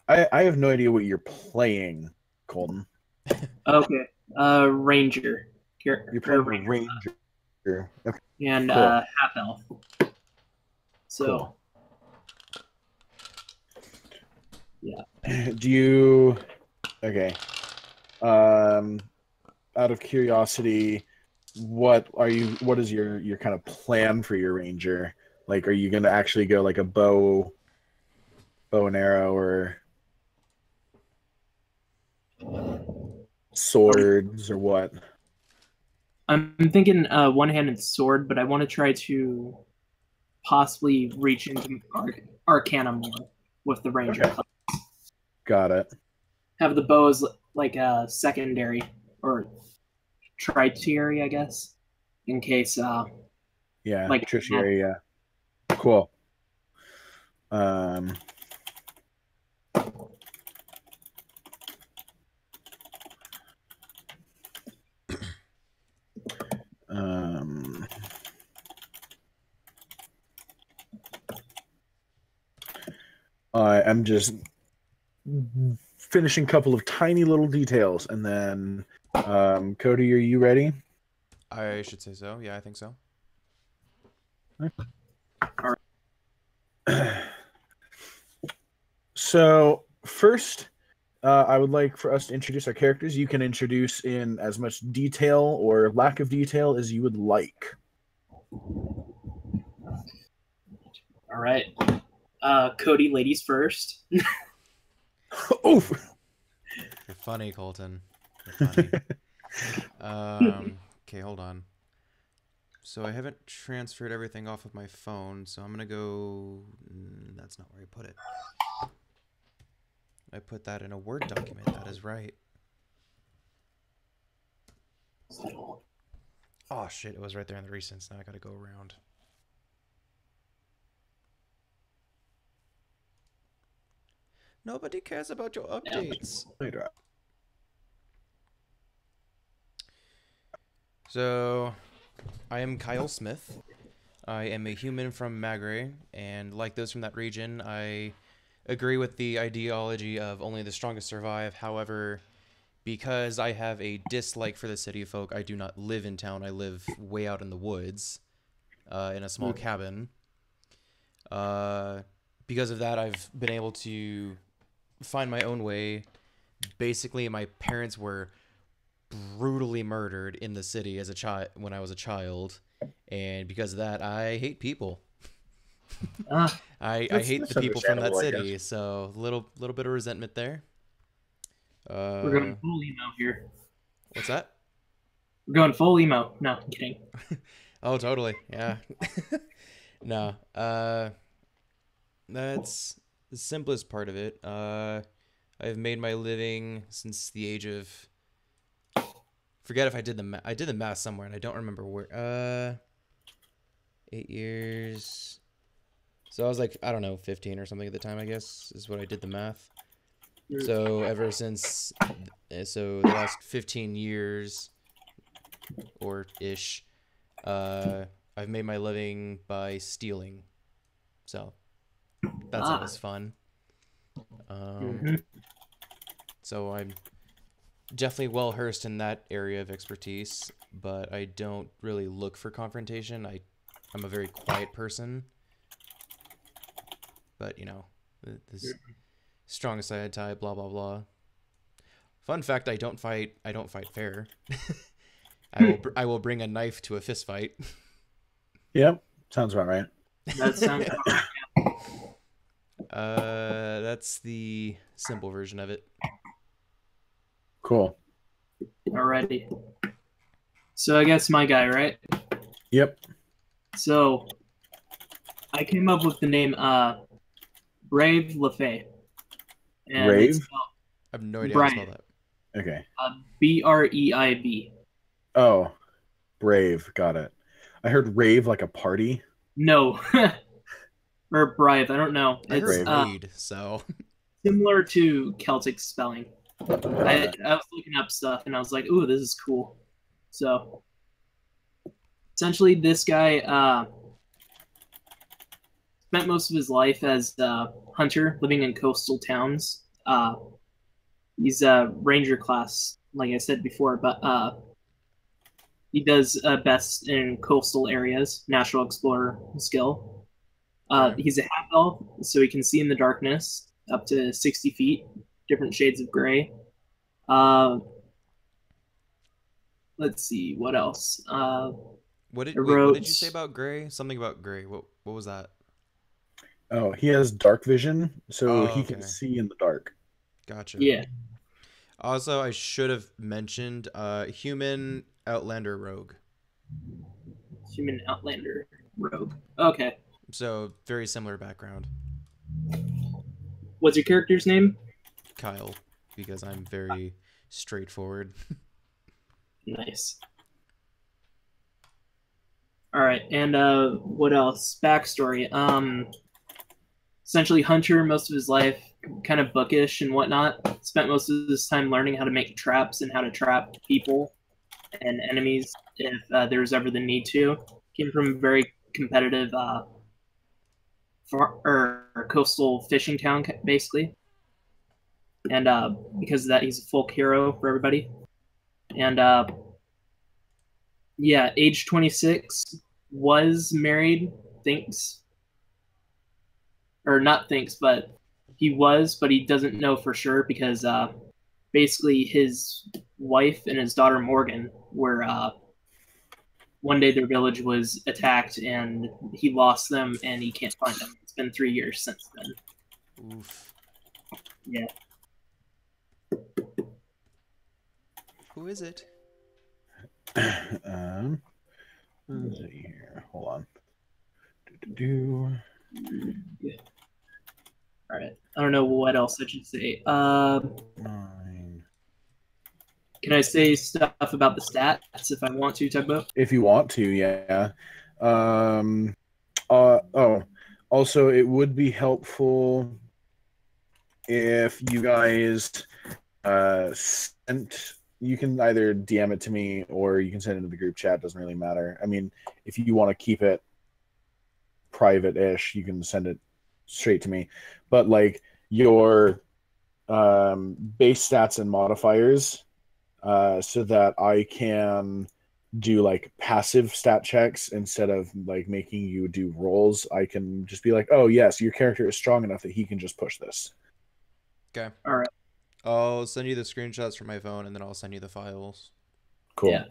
I have no idea what you're playing, Colton. Okay. Ranger. You're Or playing a Ranger ranger. Okay, and cool, half elf. cool. So yeah. Do you? Okay. Um, Out of curiosity, what is your kind of plan for your ranger? Like, are you gonna actually go like a bow and arrow, or swords, or what? I'm thinking one-handed sword, but I want to try to possibly reach into Arcana more with the Ranger Okay, class. got it. Have the bow as like a secondary or tertiary, I guess, in case Yeah, like tertiary. Yeah, cool. Um, um, I'm just finishing a couple of tiny little details, and then, Cody, are you ready? I should say so. Yeah, I think so. So first, I would like for us to introduce our characters. You can introduce in as much detail or lack of detail as you would like. all right. Cody, ladies first. Oh, You're funny, Colton. You're funny. Okay, hold on. So I haven't transferred everything off of my phone, so I'm gonna go. That's not where I put it. I put that in a Word document. That is right. Oh shit! It was right there in the recents. Now I gotta go around. Nobody cares about your updates. So, I am Kyle Smith. I am a human from Magre, and like those from that region, I agree with the ideology of only the strongest survive. However, because I have a dislike for the city folk, I do not live in town. I live way out in the woods, in a small cabin. Uh, because of that, I've been able to find my own way. Basically, my parents were brutally murdered in the city as a child when I was a child, and because of that, I hate people. Uh, I hate that's the people from that understandable, I guess. city, so little bit of resentment there. we're going Uh, full emo here. what's that? We're going full emo. No, I'm kidding. Oh, totally. Yeah. No. That's the simplest part of it. I've made my living since the age of. Forget if I did I did the math somewhere, and I don't remember where. 8 years. So I was like, I don't know, 15 or something at the time, I guess, is what I did the math. So ever since, so the last 15 years or ish, I've made my living by stealing. So that's always fun. Mm-hmm. So I'm definitely well versed in that area of expertise, but I don't really look for confrontation. I'm a very quiet person. But, you know, this strongest side tie, blah blah blah. Fun fact: I don't fight fair. I will bring a knife to a fist fight. Yep, sounds about right. That sounds That's the simple version of it. Cool. already. So I guess my guy, right? Yep. So I came up with the name Brave LaFay. And Rave? it's spelled I have no idea how to spell Brian. that. Okay. Breib. Oh, brave. Got it. I heard rave like a party. No. Or Brive, I don't know. I It's heard Brave. raid, so similar to Celtic spelling. Got I it. was looking up stuff and I was like, ooh, this is cool. So essentially this guy spent most of his life as a hunter living in coastal towns, He's a ranger class, like I said before, but he does best in coastal areas, natural explorer skill. Okay. He's a half elf, so he can see in the darkness up to 60 feet, different shades of gray. Uh, let's see, what else? I What wrote, did you say about gray? Something about gray. What was that? Oh, he has dark vision, so Oh, he can okay. see in the dark. Gotcha. yeah, Also, I should have mentioned human outlander rogue. human outlander rogue. Okay. So, very similar background. What's your character's name? Kyle, because I'm very straightforward. Nice. All right, and what else? Backstory. Essentially Hunter most of his life, kind of bookish and whatnot. Spent most of his time learning how to make traps and how to trap people and enemies if there was ever the need to. Came from a very competitive coastal fishing town, basically. And because of that, he's a folk hero for everybody. And yeah, age 26, was married, thinks, or not thinks, but he was, but he doesn't know for sure because basically his wife and his daughter Morgan were one day their village was attacked and he lost them and he can't find them. It's been 3 years since then. Oof. Yeah. Who is it? um, let's see here. Hold on. Do. Yeah. All right. I don't know what else I should say. Nine. Can I say stuff about the stats if I want to talk about? If you want to, yeah. Um. Oh. Also, it would be helpful if you guys sent. You can either DM it to me or you can send it into the group chat. Doesn't really matter. I mean, if you want to keep it private-ish, you can send it straight to me. But like your base stats and modifiers, so that I can do like passive stat checks instead of like making you do rolls. I can just be like, oh yes, your character is strong enough that he can just push this. Okay. All right. I'll send you the screenshots from my phone and then I'll send you the files. Cool. Yeah.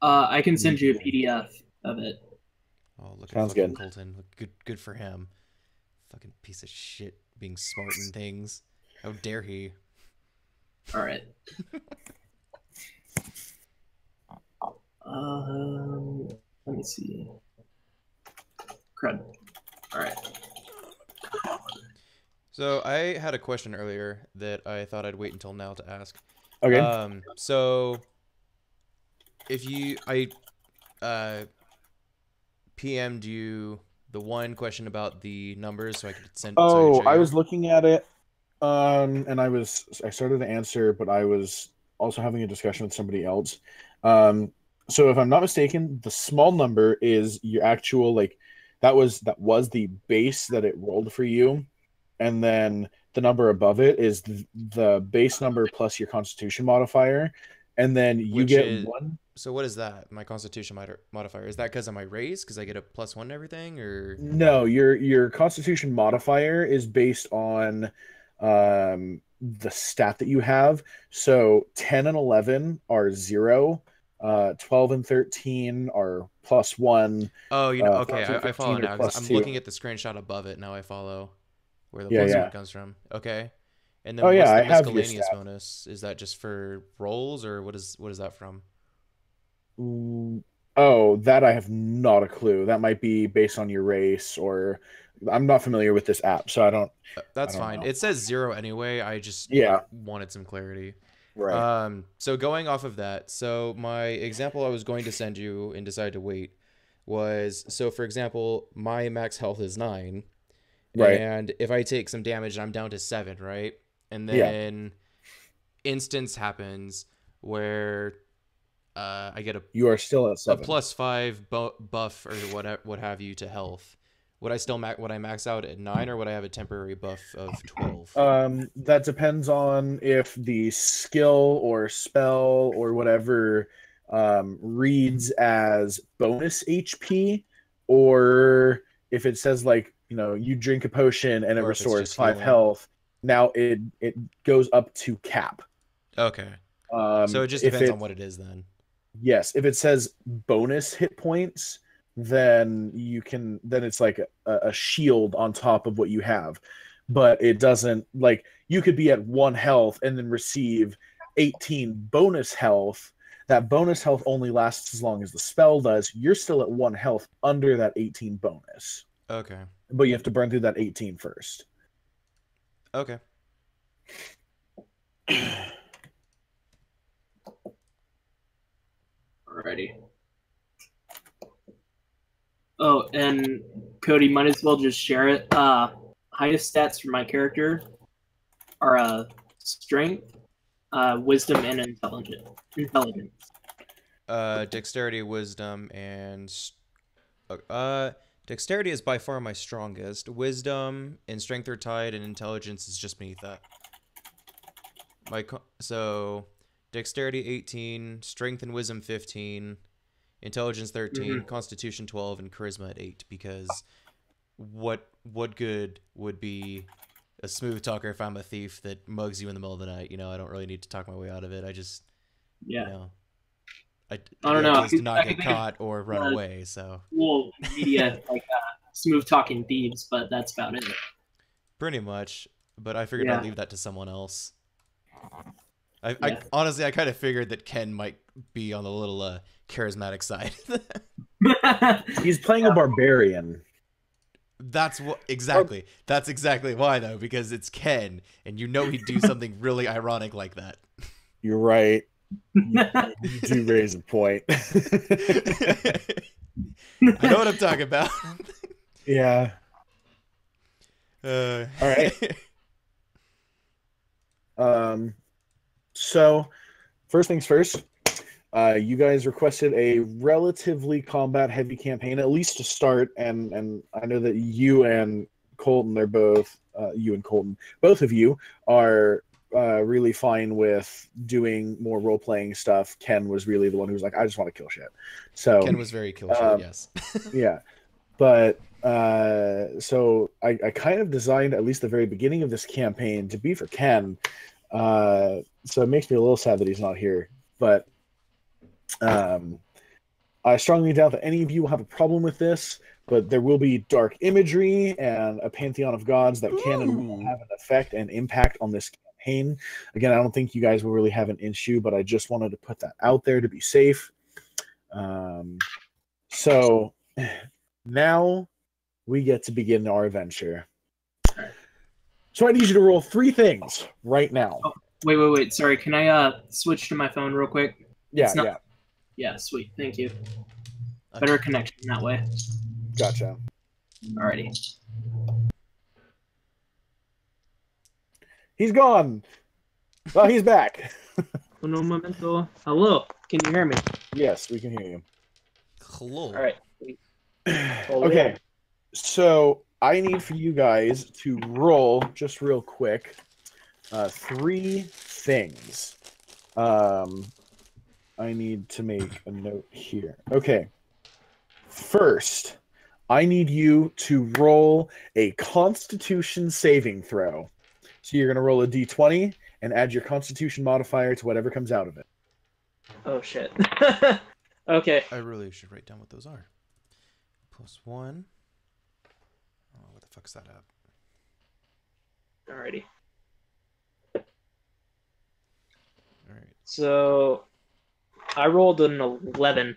I can send you a PDF of it. Oh, look at Sounds fucking good. Colton. Good for him. Fucking piece of shit being smart in things. How dare he? All right. Let me see. Crud. All right. So I had a question earlier that I thought I'd wait until now to ask. Okay. So if I PM'd you the one question about the numbers so I could send so I could Oh, show I you. was looking at it, and I started to answer, but I was also having a discussion with somebody else. So if I'm not mistaken, the small number is your actual like that was the base that it rolled for you, and then the number above it is the base number plus your Constitution modifier, and then you Which get is one. so what is that? My Constitution modifier. Is that because of my race? Because I get a +1 and everything, or No, your Constitution modifier is based on the stat that you have. So 10 and 11 are 0, 12 and 13 are +1, oh, okay, 14 and I follow 15 are now because plus I'm 2. looking at the screenshot above it now. I follow where the Yeah, +1 yeah. comes from. Okay, and Oh then yeah, what's the I have your miscellaneous stat. bonus? Is that just for rolls, or what is that from? Oh, that I have not a clue. That might be based on your race, or I'm not familiar with this app, so I That's don't fine. know. It says 0 anyway. I just Yeah, wanted some clarity. right. So going off of that, so my example I was going to send you and decided to wait was so for example, my max health is 9, Right. and if I take some damage, I'm down to 7, right? And Yeah. then instance happens where I get You are still at a 7. +5 buff or what have you to health Would I still would I max out at 9, or would I have a temporary buff of 12? That depends on if the skill or spell or whatever reads as bonus HP, or if it says like, you know, you drink a potion and it Or if it's restores just 5 healing. health. Now it goes up to cap. Okay. So it just If depends it, on what it is then. yes, if it says bonus hit points, then it's like a shield on top of what you have. But it doesn't, like, you could be at 1 health and then receive 18 bonus health. That bonus health only lasts as long as the spell does. You're still at 1 health under that 18 bonus. Okay. But you have to burn through that 18 first. Okay. Alrighty. Oh, and Cody, might as well just share it. Highest stats for my character are strength, wisdom, and intelligence. Dexterity, wisdom, and dexterity is by far my strongest. Wisdom and strength are tied, and intelligence is just beneath that. So dexterity 18, strength and wisdom 15, intelligence 13, constitution 12, and charisma at 8. Because what good would be a smooth talker if I'm a thief that mugs you in the middle of the night? You know, I don't really need to talk my way out of it. I just, you know, I don't know. To not get caught or run away. So cool media like smooth talking thieves, but that's about it. Pretty much. But I figured I'd leave that to someone else. I honestly, I kind of figured that Ken might be on the little charismatic side. He's playing a barbarian. That's what exactly. That's exactly why, though, because it's Ken, and you know he'd do something really ironic like that. You're right. You do raise a point. I know what I'm talking about. Yeah. All right. So first things first, you guys requested a relatively combat heavy campaign, at least to start, and I know that you and Colton, both of you are really fine with doing more role-playing stuff. Ken was really the one who was like, I just want to kill shit. So Ken was very kill shit, yes. Yeah. But so I kind of designed at least the very beginning of this campaign to be for Ken. So it makes me a little sad that he's not here. But I strongly doubt that any of you will have a problem with this, but there will be dark imagery and a pantheon of gods that can and will have an effect and impact on this campaign. Again, I don't think you guys will really have an issue, but I just wanted to put that out there to be safe. So now we get to begin our adventure. So I need you to roll 3 things right now. Oh, wait. Sorry, can I switch to my phone real quick? Yeah. Yeah, sweet. Thank you. Better connection that way. Gotcha. Alrighty. He's gone. Oh, he's back. Uno momento. Hello. Can you hear me? Yes, we can hear you. Hello. All right. Okay. So I need for you guys to roll just real quick 3 things. I need to make a note here. Okay. First, I need you to roll a Constitution saving throw. So you're going to roll a d20 and add your Constitution modifier to whatever comes out of it. Oh, shit. Okay. I really should write down what those are. +1. Oh, what the fuck's that up? Alrighty. Alright. So I rolled an 11.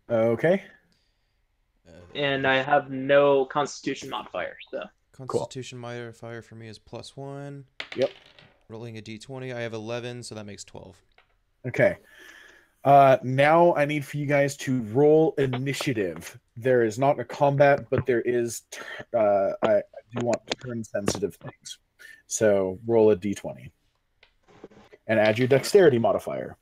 Okay. And I have no Constitution modifier, so. Constitution modifier for me is +1. Yep. Rolling a d20. I have 11, so that makes 12. Okay. Now I need for you guys to roll initiative. There is not a combat, but there is. I do want turn-sensitive things. So roll a d20 and add your dexterity modifier.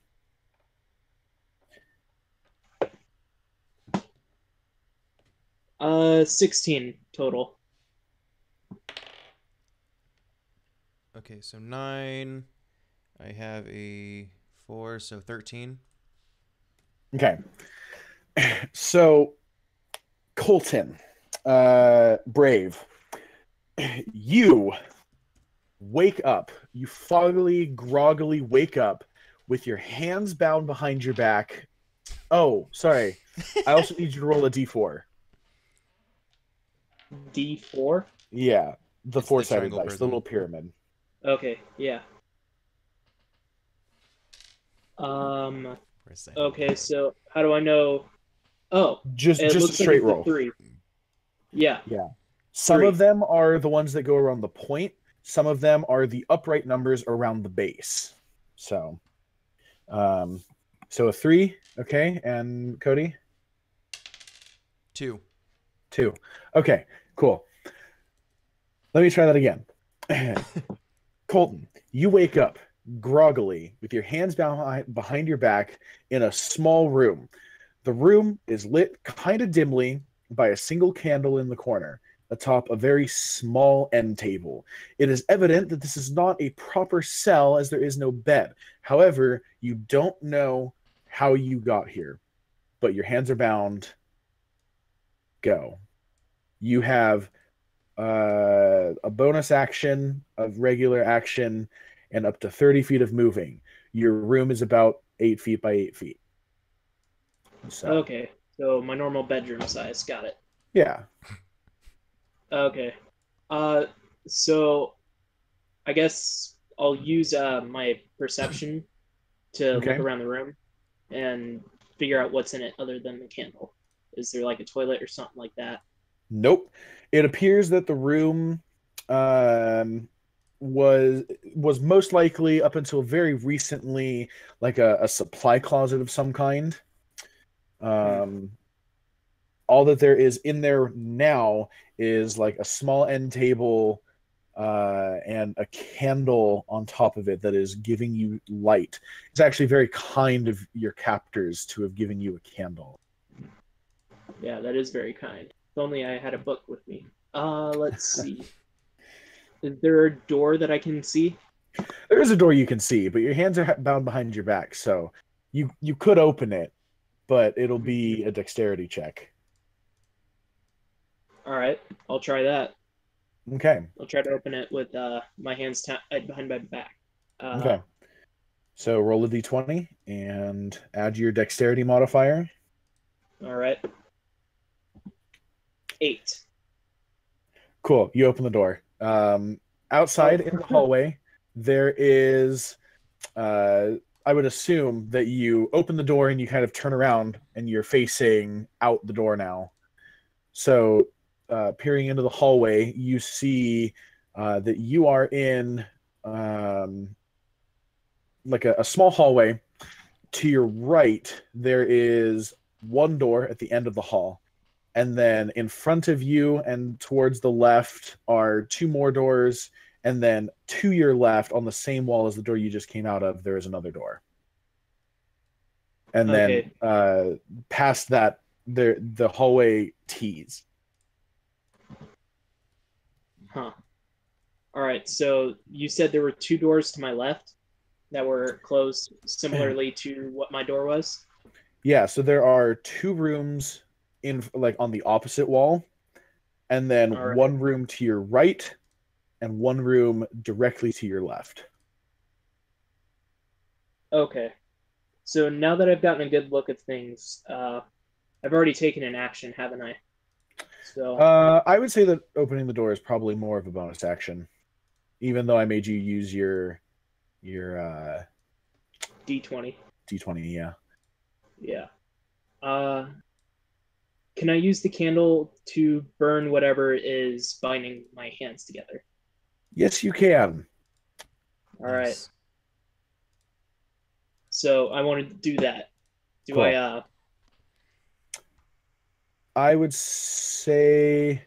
16 total. Okay, so 9. I have a 4, so 13. Okay. So, Colton, Brave, you wake up. You foggily, groggily wake up with your hands bound behind your back. Oh, sorry. I also need you to roll a d4. D4. Yeah, the It's the four-sided triangle dice, the prism. little pyramid. Okay, yeah. For a second. Okay, so how do I know? Oh, Just it a looks like straight it's a roll. 3. Yeah, Yeah. Some 3. of them are the ones that go around the point. Some of them are the upright numbers around the base. So, so a 3, okay, and Cody? 2. 2. Okay, cool. Let me try that again. Colton, you wake up groggily with your hands behind your back in a small room. The room is lit kind of dimly by a single candle in the corner, atop a very small end table. It is evident that this is not a proper cell as there is no bed. However, you don't know how you got here, but your hands are bound. Go. You have a bonus action of regular action and up to 30 feet of moving. Your room is about 8 feet by 8 feet. So, Okay, so my normal bedroom size. Got it. yeah. Okay. Uh, so I guess I'll use my perception to look Okay. around the room and figure out what's in it other than the candle. Is there like a toilet or something like that? Nope. It appears that the room um, was most likely up until very recently like a supply closet of some kind. Um, all that there is in there now is like a small end table and a candle on top of it that is giving you light. It's actually very kind of your captors to have given you a candle. Yeah, that is very kind. If only I had a book with me. Let's see. Is there a door that I can see? There is a door you can see, but your hands are bound behind your back, so you could open it, but it'll be a dexterity check. All right, I'll try that. Okay. I'll try to open it with my hands tied behind my back. Okay. So roll a d20 and add your dexterity modifier. All right. 8. Cool. You open the door. Outside in the hallway, there is. I would assume that you open the door and you kind of turn around and you're facing out the door now. So, peering into the hallway, you see that you are in like a small hallway. To your right, there is one door at the end of the hall. And then in front of you and towards the left are 2 more doors. And then to your left, on the same wall as the door you just came out of, there is another door. And Okay. then past that, the hallway tees. Huh. All right. So you said there were 2 doors to my left that were closed similarly to what my door was? Yeah, so there are 2 rooms in like on the opposite wall, and then All right. one room to your right and one room directly to your left. Okay. So now that I've gotten a good look at things, I've already taken an action, haven't I? So I would say that opening the door is probably more of a bonus action, even though I made you use your D20. d20. Yeah. Yeah. Can I use the candle to burn whatever is binding my hands together? Yes, you can. All right. Nice. So I wanted to do that. Do Cool. I would say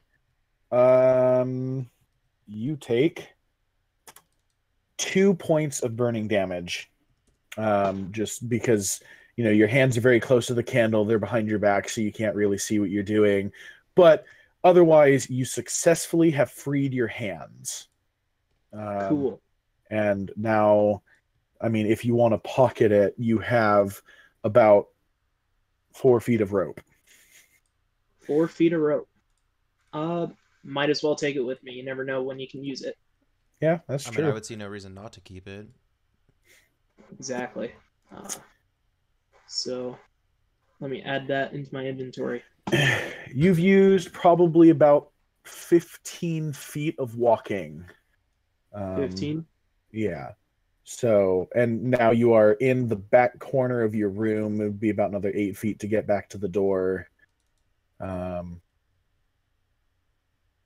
you take 2 points of burning damage. Just because your hands are very close to the candle, they're behind your back, so you can't really see what you're doing. but otherwise, you successfully have freed your hands. Cool. And now, I mean, if you want to pocket it, you have about 4 feet of rope. 4 feet of rope. Might as well take it with me. You never know when you can use it. Yeah, that's true. I mean, I would see no reason not to keep it. Exactly. So let me add that into my inventory. You've used probably about 15 feet of walking. 15? Yeah. So, and now you are in the back corner of your room. It would be about another 8 feet to get back to the door.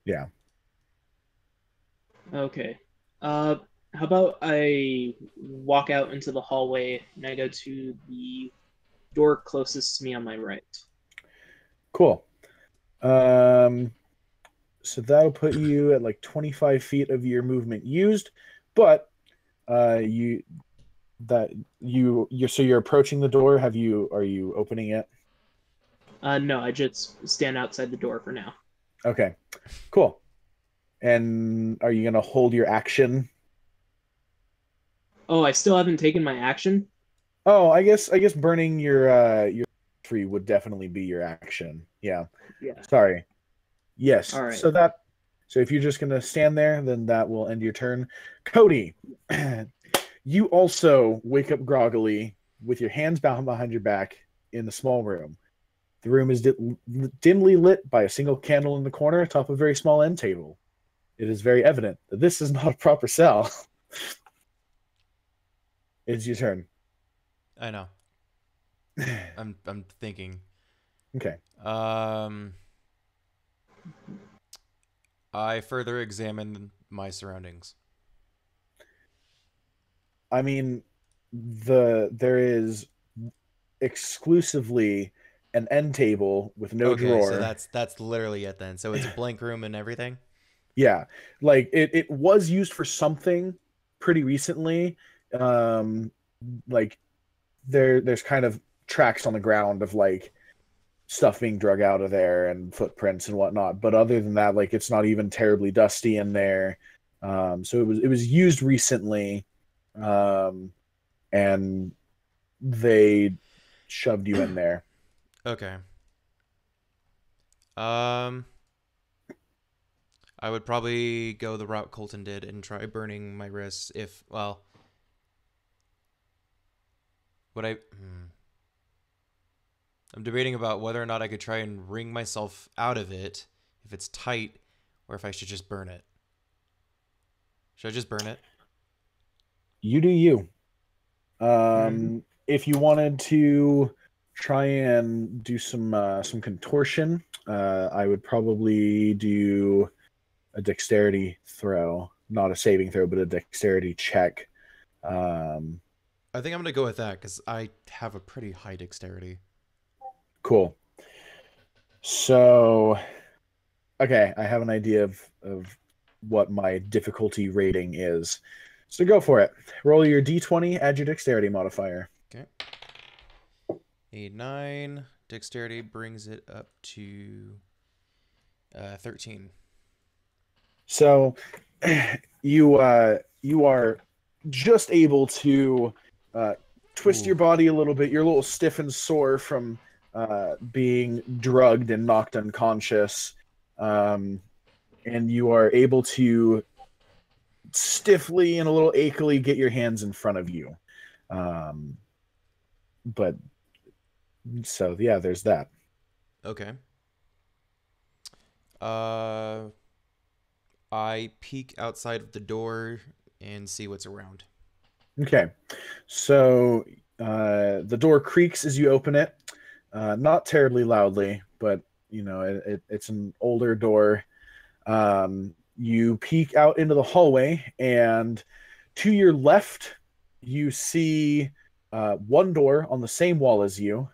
Yeah. Okay. How about I walk out into the hallway and I go to the door closest to me on my right? Cool. So that'll put you at like 25 feet of your movement used, but you're approaching the door. Are you opening it? No, I just stand outside the door for now. Okay, cool. And are you gonna hold your action? Oh, I still haven't taken my action? Oh, I guess burning your tree would definitely be your action. Yeah. Yeah. Sorry. Yes. All right. So if you're just gonna stand there, then that will end your turn. Cody, you also wake up groggily with your hands bound behind your back in the small room. The room is dimly lit by a single candle in the corner atop a very small end table. It is very evident that this is not a proper cell. It's your turn. I know. I'm thinking. Okay. I further examine my surroundings. I mean, there is exclusively an end table with no drawer. So that's literally it then. So it's a blank room and everything. Yeah, like it was used for something pretty recently. Like there's kind of tracks on the ground of like stuff being drug out of there and footprints and whatnot. But other than that, like it's not even terribly dusty in there. So it was used recently, and they shoved you in there. Okay. I would probably go the route Colton did and try burning my wrists if, well, I'm debating about whether or not I could try and wring myself out of it if it's tight, or if I should just burn it. Should I just burn it? You do you. If you wanted to try and do some contortion, I would probably do a dexterity throw, not a saving throw, but a dexterity check. I think I'm gonna go with that because I have a pretty high dexterity. Cool. So, okay, I have an idea of what my difficulty rating is. So go for it. Roll your d20, add your dexterity modifier. Okay. A 9. Dexterity brings it up to 13. So you are just able to twist your body a little bit. You're a little stiff and sore from being drugged and knocked unconscious, and you are able to stiffly and a little achy get your hands in front of you. But so yeah, there's that. Okay. I peek outside of the door and see what's around. Okay, so the door creaks as you open it, not terribly loudly, but you know it's an older door. You peek out into the hallway, and to your left, you see one door on the same wall as you,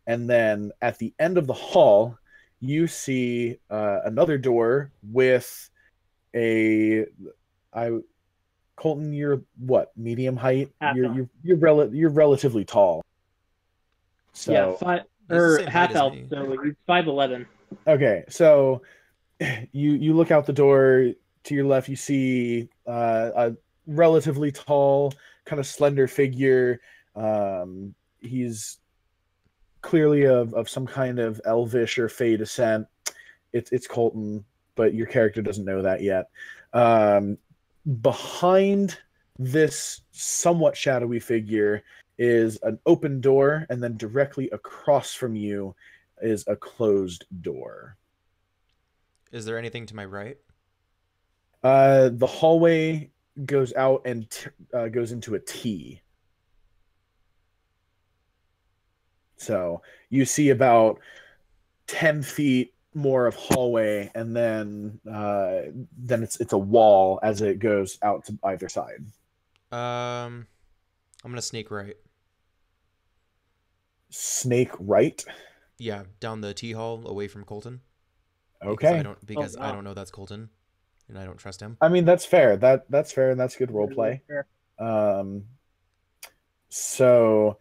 and then at the end of the hall, you see another door with Colton, you're what, medium height? You're relatively tall. So yeah, He's the same height half as elf, me. so he's 5'11". Okay, so you look out the door to your left. You see a relatively tall, kind of slender figure. He's clearly of some kind of elvish or fey descent. It's Colton, but your character doesn't know that yet. Um, Behind this somewhat shadowy figure is an open door, and then directly across from you is a closed door. Is there anything to my right? The hallway goes out and goes into a T. So you see about 10 feet more of hallway, and then it's a wall as it goes out to either side. I'm gonna sneak right. Snake right. Yeah, down the T hall away from Colton Okay. Oh, I wow. don't know that's Colton, and I don't trust him. I mean, that's fair. That's fair, and that's good role Really play. fair. Um, so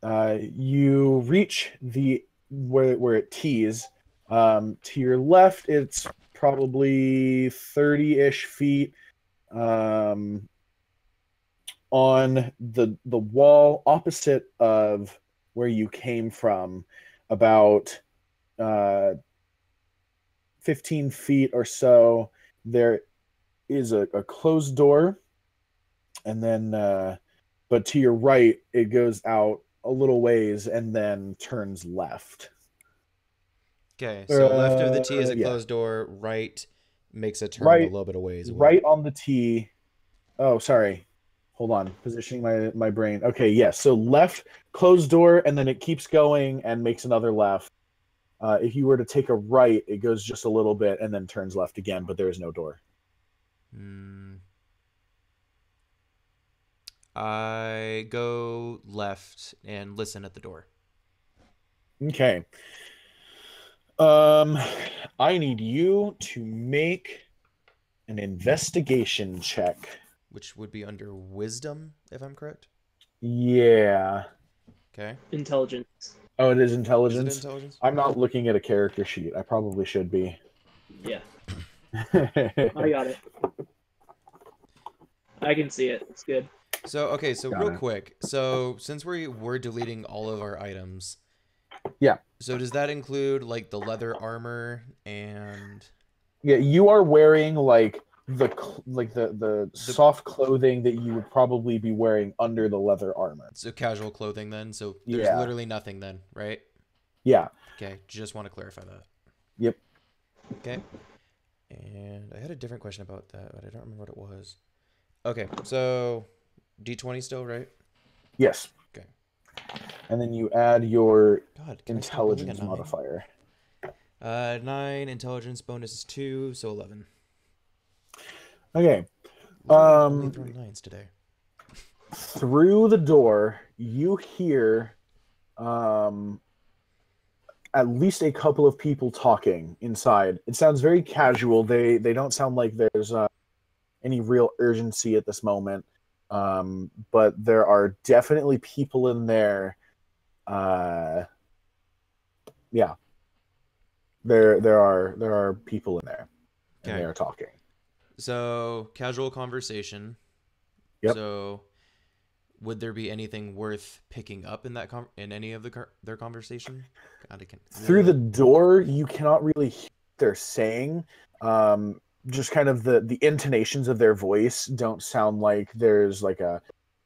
you reach the where it tees. To your left, it's probably 30-ish feet. Um, on the wall opposite of where you came from, about uh, 15 feet or so, there is a closed door, and then but to your right, it goes out a little ways and then turns left. Okay, so left of the T is a Yeah, closed door. Right makes a turn a right, little bit of ways away. right on the T. Oh, sorry. Hold on. Positioning my brain. Okay, yes. So left, closed door, and then it keeps going and makes another left. If you were to take a right, it goes just a little bit and then turns left again, but there is no door. Hmm. I go left and listen at the door, Okay. Um, I need you to make an investigation check. which would be under wisdom, if I'm correct. Yeah. Okay. Intelligence. Oh, it is Is it intelligence. intelligence? I'm not looking at a character sheet. I probably should be. Yeah, I got it. I can see it. It's good. So okay, so Got real it. quick, so since we're deleting all of our items, Yeah. so does that include like the leather armor and Yeah, you are wearing like the the soft clothing that you would probably be wearing under the leather armor. so casual clothing then? So there's Yeah. literally nothing then, right? Yeah. Okay, just want to clarify that. Yep. Okay. And I had a different question about that, but I don't remember what it was. Okay, so D20 still, right? Yes. Okay. And then you add your God, can I stop rolling a intelligence 9? modifier. 9, intelligence bonus is 2, so 11. Okay. Literally only Um, throwing 9s today. Through the door, you hear um at least a couple of people talking inside. It sounds very casual. They don't sound like there's any real urgency at this moment. But there are definitely people in there. Uh, yeah, there are people in there, and they Okay. are talking. So, casual conversation. Yep. So, would there be anything worth picking up in that in any of their conversation? God, I can. Through the door, you cannot really hear what they're saying. Just kind of the intonations of their voice don't sound like there's like a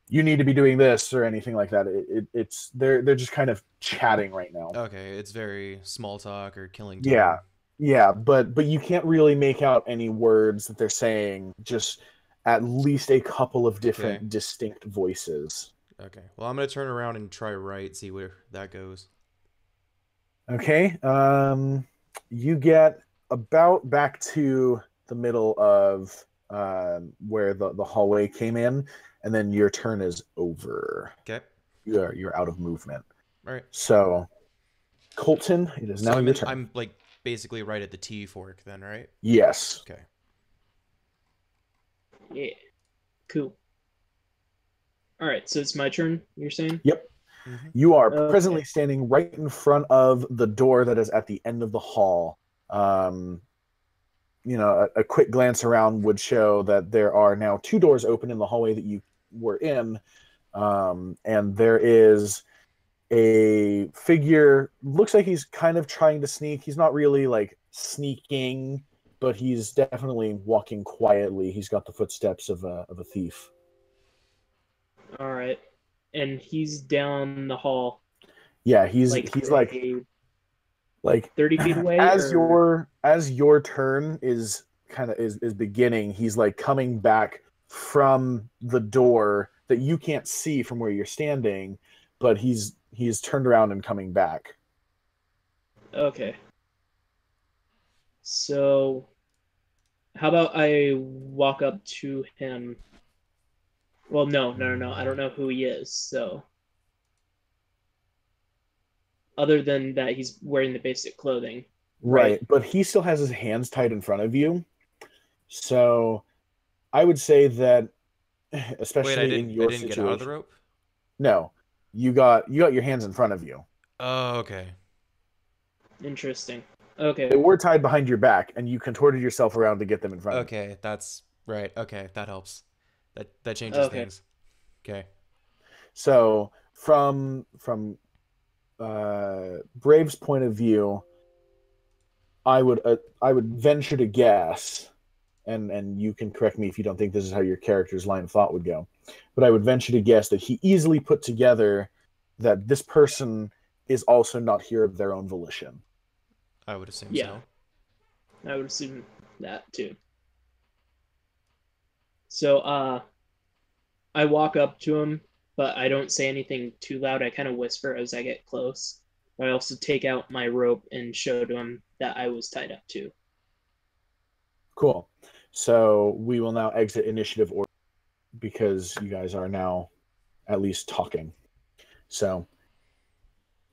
you need to be doing this or anything like that. It's they're just kind of chatting right now. Okay, it's very small talk or killing Yeah, time. yeah, but you can't really make out any words that they're saying. Just at least a couple of Okay. different distinct voices. Okay. Well, I'm gonna turn around and try right, see where that goes. Okay. You get about back to the middle of where the hallway came in, and then your turn is over. Okay. You're out of movement. All right. So, Colton, it is So now your turn. I'm like basically right at the T fork then, right? Yes. Okay. Yeah. Cool. All right, so it's my turn. You're saying? Yep. Mm-hmm. You are Okay. presently standing right in front of the door that is at the end of the hall. A quick glance around would show that there are now 2 doors open in the hallway that you were in, and there is a figure. Looks like he's kind of trying to sneak. He's not really like sneaking, but he's definitely walking quietly. He's got the footsteps of a thief. All right. And he's down the hall, Yeah, he's like he's say, like 30 feet away, as or your turn is beginning, he's like coming back from the door that you can't see from where you're standing, but he's turned around and coming back. okay. So how about I walk up to him? Well, no. I don't know who he is. So other than that, he's wearing the basic clothing, Right, right? but he still has his hands tied in front of you. So I would say that, Wait, especially in I your didn't get out of the situation, rope. no, you got your hands in front of you. Oh, okay. Interesting. Okay. They were tied behind your back, and you contorted yourself around to get them in front of you. Okay, that's right. Okay, that helps. That changes Okay. things. Okay. So Brave's point of view, I would venture to guess, and you can correct me if you don't think this is how your character's line of thought would go, but I would venture to guess that he easily put together that this person is also not here of their own volition. I would assume Yeah, so. I would assume that too. So I walk up to him, but I don't say anything too loud. I kind of whisper as I get close. But I also take out my rope and show to him that I was tied up too. Cool. So we will now exit initiative order because you guys are now at least talking. So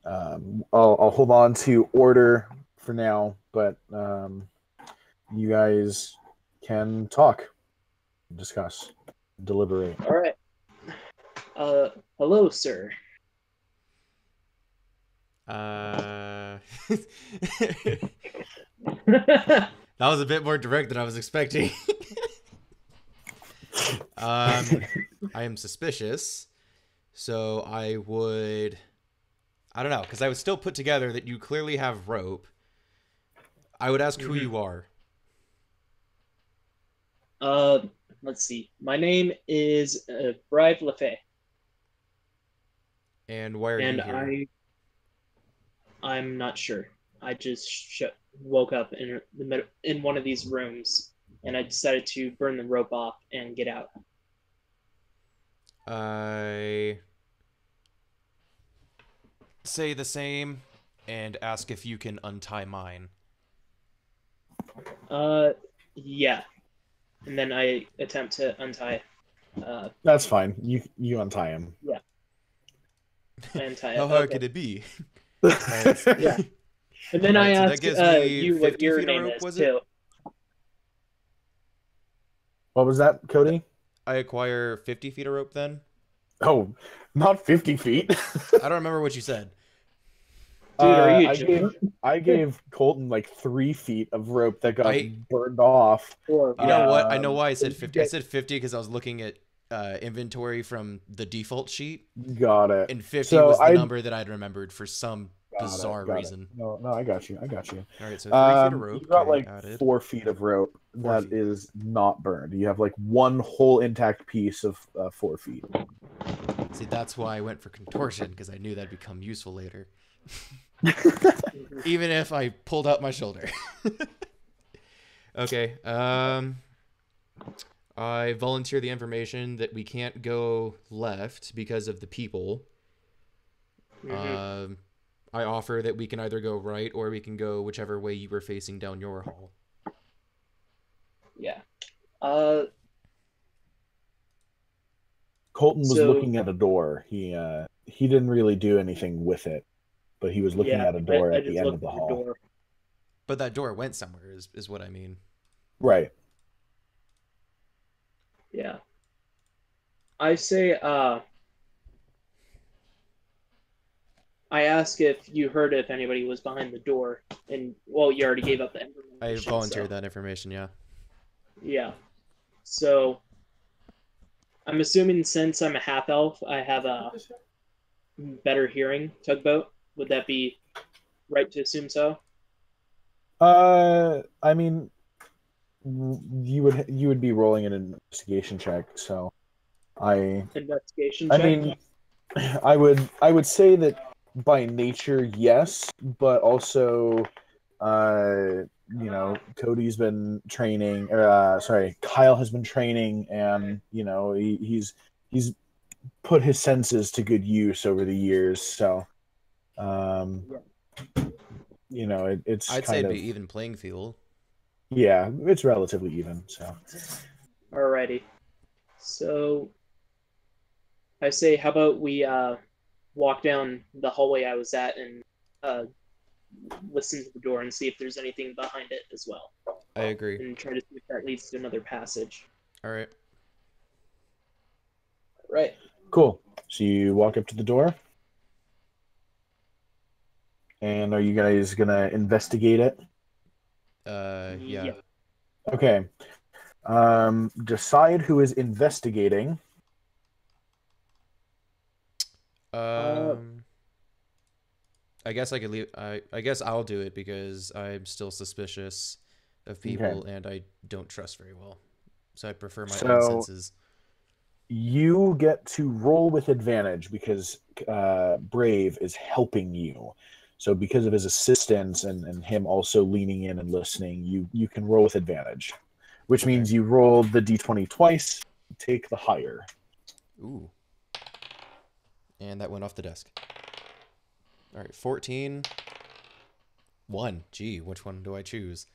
I'll hold on to order for now, but you guys can talk, discuss, deliberate. All right. Hello, sir. Uh, that was a bit more direct than I was expecting. I am suspicious, so I don't know, because I would still put together that you clearly have rope. I would ask who you are. Uh, let's see. My name is Brive LeFay, And why are you and here? I'm not sure. I just woke up in one of these rooms, and I decided to burn the rope off and get out. I say the same and ask if you can untie mine. Yeah. And then I attempt to untie. That's fine. You untie him. Yeah. I untie How it. hard Okay. could it be? Yeah. And then I Alright, so that ask gives me you what 50 your feet of name rope, is was it? too. What was that, Cody? I acquire 50 feet of rope then? Oh, not 50 feet. I don't remember what you said. Dude, are you I joking? gave Colton like 3 feet of rope that got I burned off. Or You know what? I know Um, why I so said you 50. I get said 50 because I was looking at inventory from the default sheet, got it. and 50 So was the I number that I'd remembered for some bizarre got it. reason. No, I got you. All right, so 3 feet of You rope. got Okay, like added 4 feet of rope 4 that feet. is not burned. You have like one whole intact piece of 4 feet. See, that's why I went for contortion, because I knew that'd become useful later. Even if I pulled out my shoulder. Okay. I volunteer the information that we can't go left because of the people. Mhm. I offer that we can either go right or we can go whichever way you were facing down your hall. Yeah. Uh, Colton was so looking at a door. He didn't really do anything with it, but he was looking yeah, at a door I at the just end of looked the at the hall. door. But that door went somewhere, is what I mean. Right. Yeah. I say I asked if you heard if anybody was behind the door, and well, you already gave up the I information. volunteered So that information, yeah. yeah. So I'm assuming since I'm a half elf, I have a better hearing. Tugboat. Would that be right to assume so? I mean, you would be rolling an investigation check, so I Investigation I check. mean, I would say that by nature, yes, but also, Cody's been training, or sorry, Kyle has been training, and he's put his senses to good use over the years. So, um, Yeah. it's I'd say kind it'd of, be even playing field. yeah, it's relatively even. So, Alrighty. So I say, how about we walk down the hallway I was at and uh, listen to the door and see if there's anything behind it as well, I agree. and try to see if that leads to another passage. All right. Right. cool. So you walk up to the door, and are you guys gonna investigate it? Yeah. Yeah. Okay. Decide who is investigating. Uh, Um, I guess I could leave. I guess I'll do it because I'm still suspicious of Okay. people and I don't trust very well. So I prefer my own So senses. you get to roll with advantage because Brave is helping you. So because of his assistance and him also leaning in and listening, you can roll with advantage, which Okay. means you roll the d20 twice, take the higher. Ooh. And that went off the desk. All right, 14. 1. Gee, which one do I choose?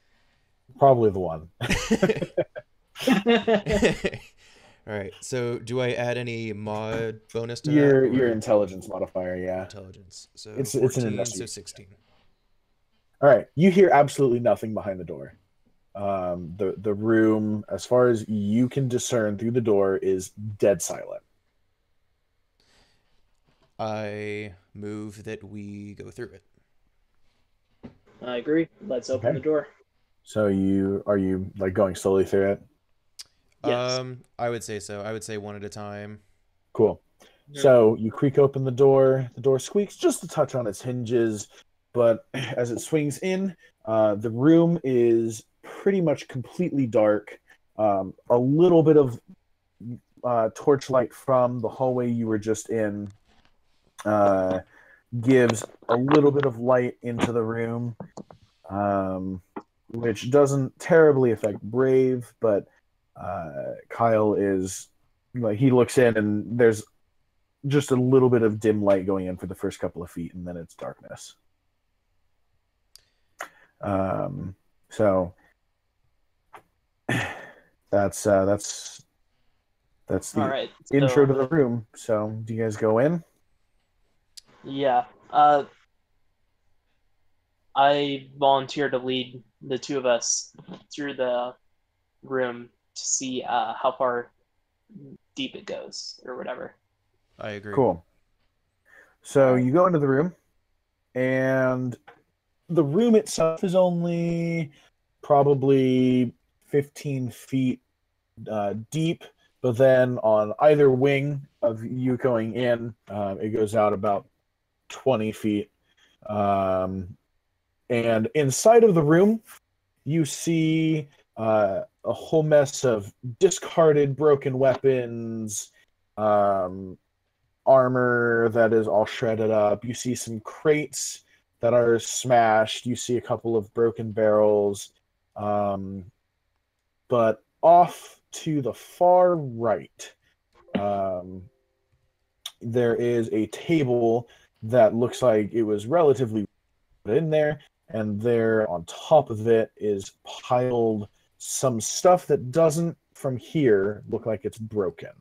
Probably the one. All right. So, do I add any mod bonus to that Your or intelligence modifier, yeah. intelligence? So, It's an 14, so investigation. 16. All right. You hear absolutely nothing behind the door. The room, as far as you can discern through the door, is dead silent. I move that we go through it. I agree. Let's open the Okay. door. So are you like going slowly through it? Yes. I would say so. I would say one at a time. Cool. Mhm. So you creak open the door. The door squeaks just a touch on its hinges, but as it swings in, the room is pretty much completely dark. A little bit of torchlight from the hallway you were just in uh, gives a little bit of light into the room, um, which doesn't terribly affect Brave, but Kyle is like he looks in and there's just a little bit of dim light going in for the first couple of feet, and then it's darkness. So that's All the right. intro So to the room. So do you guys go in? yeah. I volunteer to lead the two of us through the room to see how far deep it goes or whatever. I agree. Cool. All So right. you go into the room, and the room itself is only probably 15 feet deep, but then on either wing of you going in, it goes out about 20 feet. Um, and inside of the room, you see a whole mess of discarded, broken weapons, um, armor that is all shredded up. You see some crates that are smashed. You see a couple of broken barrels. Um, but off to the far right, um, there is a table that looks like it was relatively put in there, and there on top of it is piled some stuff that doesn't, from here, look like it's broken.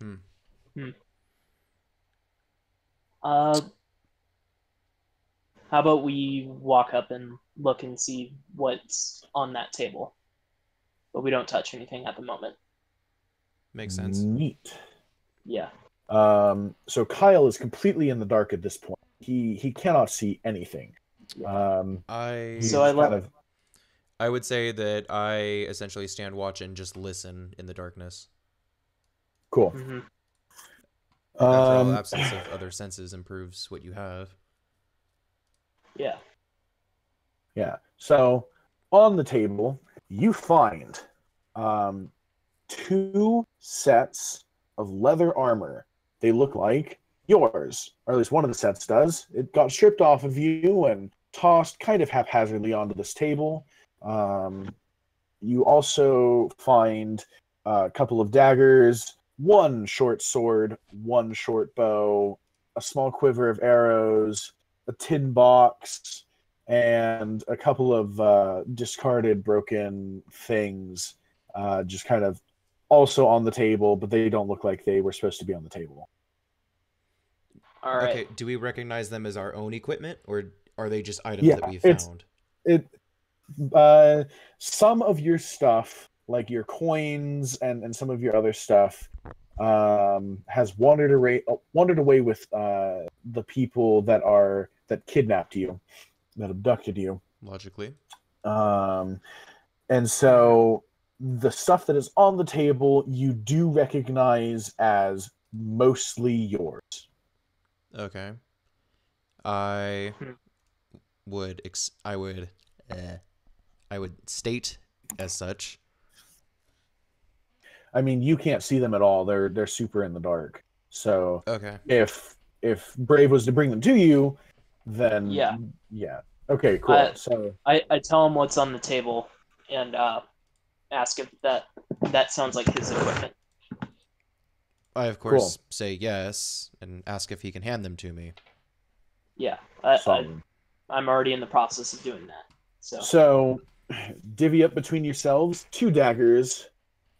Hmm. Hmm. Uh, how about we walk up and look and see what's on that table, but we don't touch anything at the moment. Makes sense. Neat. Yeah. So Kyle is completely in the dark at this point. He cannot see anything. He's So I kind let of I would say that I essentially stand watch and just listen in the darkness. cool. Mhm. After all, Um, absence of other senses improves what you have. Yeah. yeah. So on the table, you find um, two sets of leather armor. They look like yours, or at least one of the sets does. It got stripped off of you and tossed kind of haphazardly onto this table. You also find a couple of daggers, one short sword, one short bow, a small quiver of arrows, a tin box, and a couple of discarded, broken things, just kind of also on the table, but they don't look like they were supposed to be on the table. All right. Okay, do we recognize them as our own equipment, or are they just items Yeah, that we it's found? it. Uh, some of your stuff, like your coins and some of your other stuff, has wandered away with the people that kidnapped you, that abducted you. Logically. Um, and so the stuff that is on the table, you do recognize as mostly yours. Okay. I Hmm. would I would state as such. I mean, you can't see them at all. They're super in the dark. So Okay. if Brave was to bring them to you, Yeah. then yeah. Okay, cool. I So I tell him what's on the table and ask if that sounds like his equipment. I of cool. course say yes and ask if he can hand them to me. Yeah. Solid. I'm already in the process of doing that. So So divvy up between yourselves two daggers,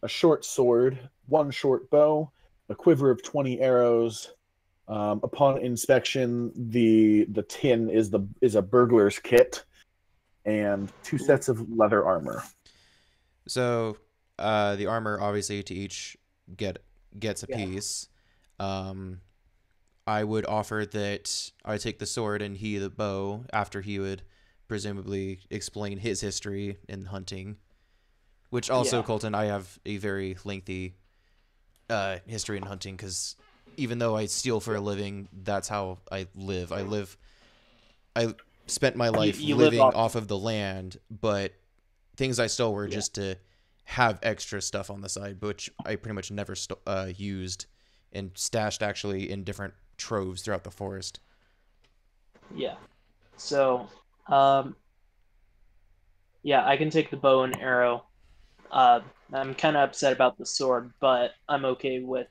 a short sword, one short bow, a quiver of 20 arrows. Upon inspection, the tin is a burglar's kit and two sets of leather armor. So, the armor obviously to each gets a yeah. piece. Um, I would offer that I take the sword and he the bow after he would presumably explain his history in hunting. Which also, Yeah. Colton, I have a very lengthy history in hunting because even though I steal for a living, that's how I live. I spent my life You live living off. off of the land, but things I stole were Yeah. just to have extra stuff on the side, which I pretty much never used and stashed actually in different troves throughout the forest. Yeah. So um yeah, I can take the bow and arrow. Uh, I'm kind of upset about the sword, but I'm okay with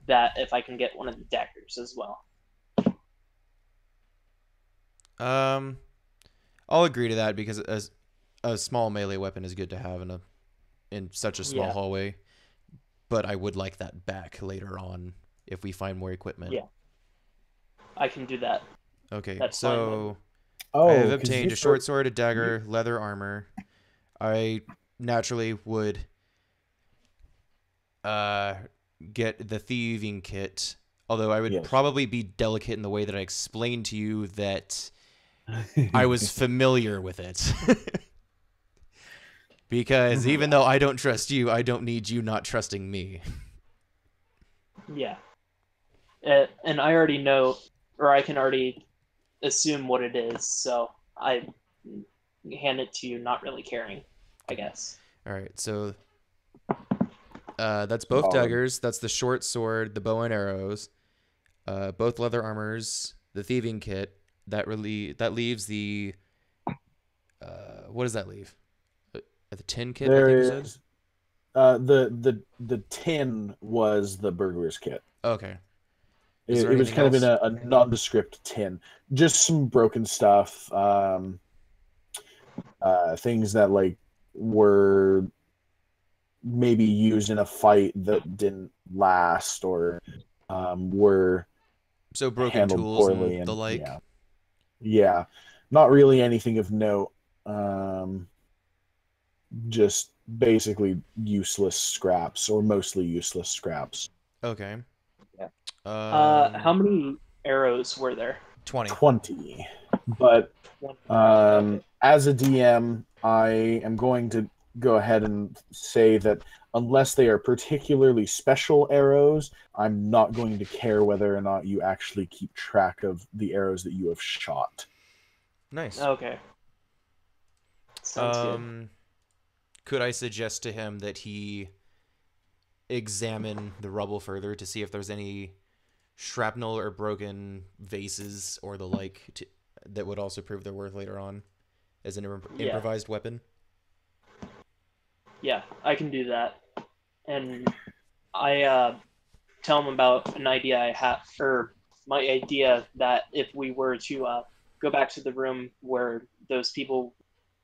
that if I can get one of the daggers as well. Um, I'll agree to that because a small melee weapon is good to have in such a small Yeah. hallway. But I would like that back later on if we find more equipment. Yeah. I can do that. Okay, That's fine with me. so I have Oh, because obtained a short sword, a dagger, leather armor. I naturally would uh, get the thieving kit, although I would yes. probably be delicate in the way that I explained to you that I was familiar with it. Because even though I don't trust you, I don't need you not trusting me. Yeah. And I already know, or I can already assume what it is, so I hand it to you, not really caring, I guess. All right, so that's both Solid. daggers. That's the short sword, the bow and arrows, both leather armors, the thieving kit. That leaves the what does that leave? The tin kit, I think you There said. is the tin was the burglar's kit. Okay. Is there It was anything kind of in else? a nondescript tin. Just some broken stuff, things that like were maybe used in a fight that didn't last or were So broken handled tools and poorly, the and like. yeah, not really anything of note. Um, just basically useless scraps or mostly useless scraps. Okay. Yeah. How many arrows were there? 20. 20. But Okay. as a DM, I am going to go ahead and say that unless they are particularly special arrows, I'm not going to care whether or not you actually keep track of the arrows that you have shot. Nice. Okay. Sounds good. Could I suggest to him that he examine the rubble further to see if there's any shrapnel or broken vases or the like that would also prove their worth later on as an improvised weapon? Yeah, I can do that. And I tell him about an idea I have, or my idea that if we were to go back to the room where those people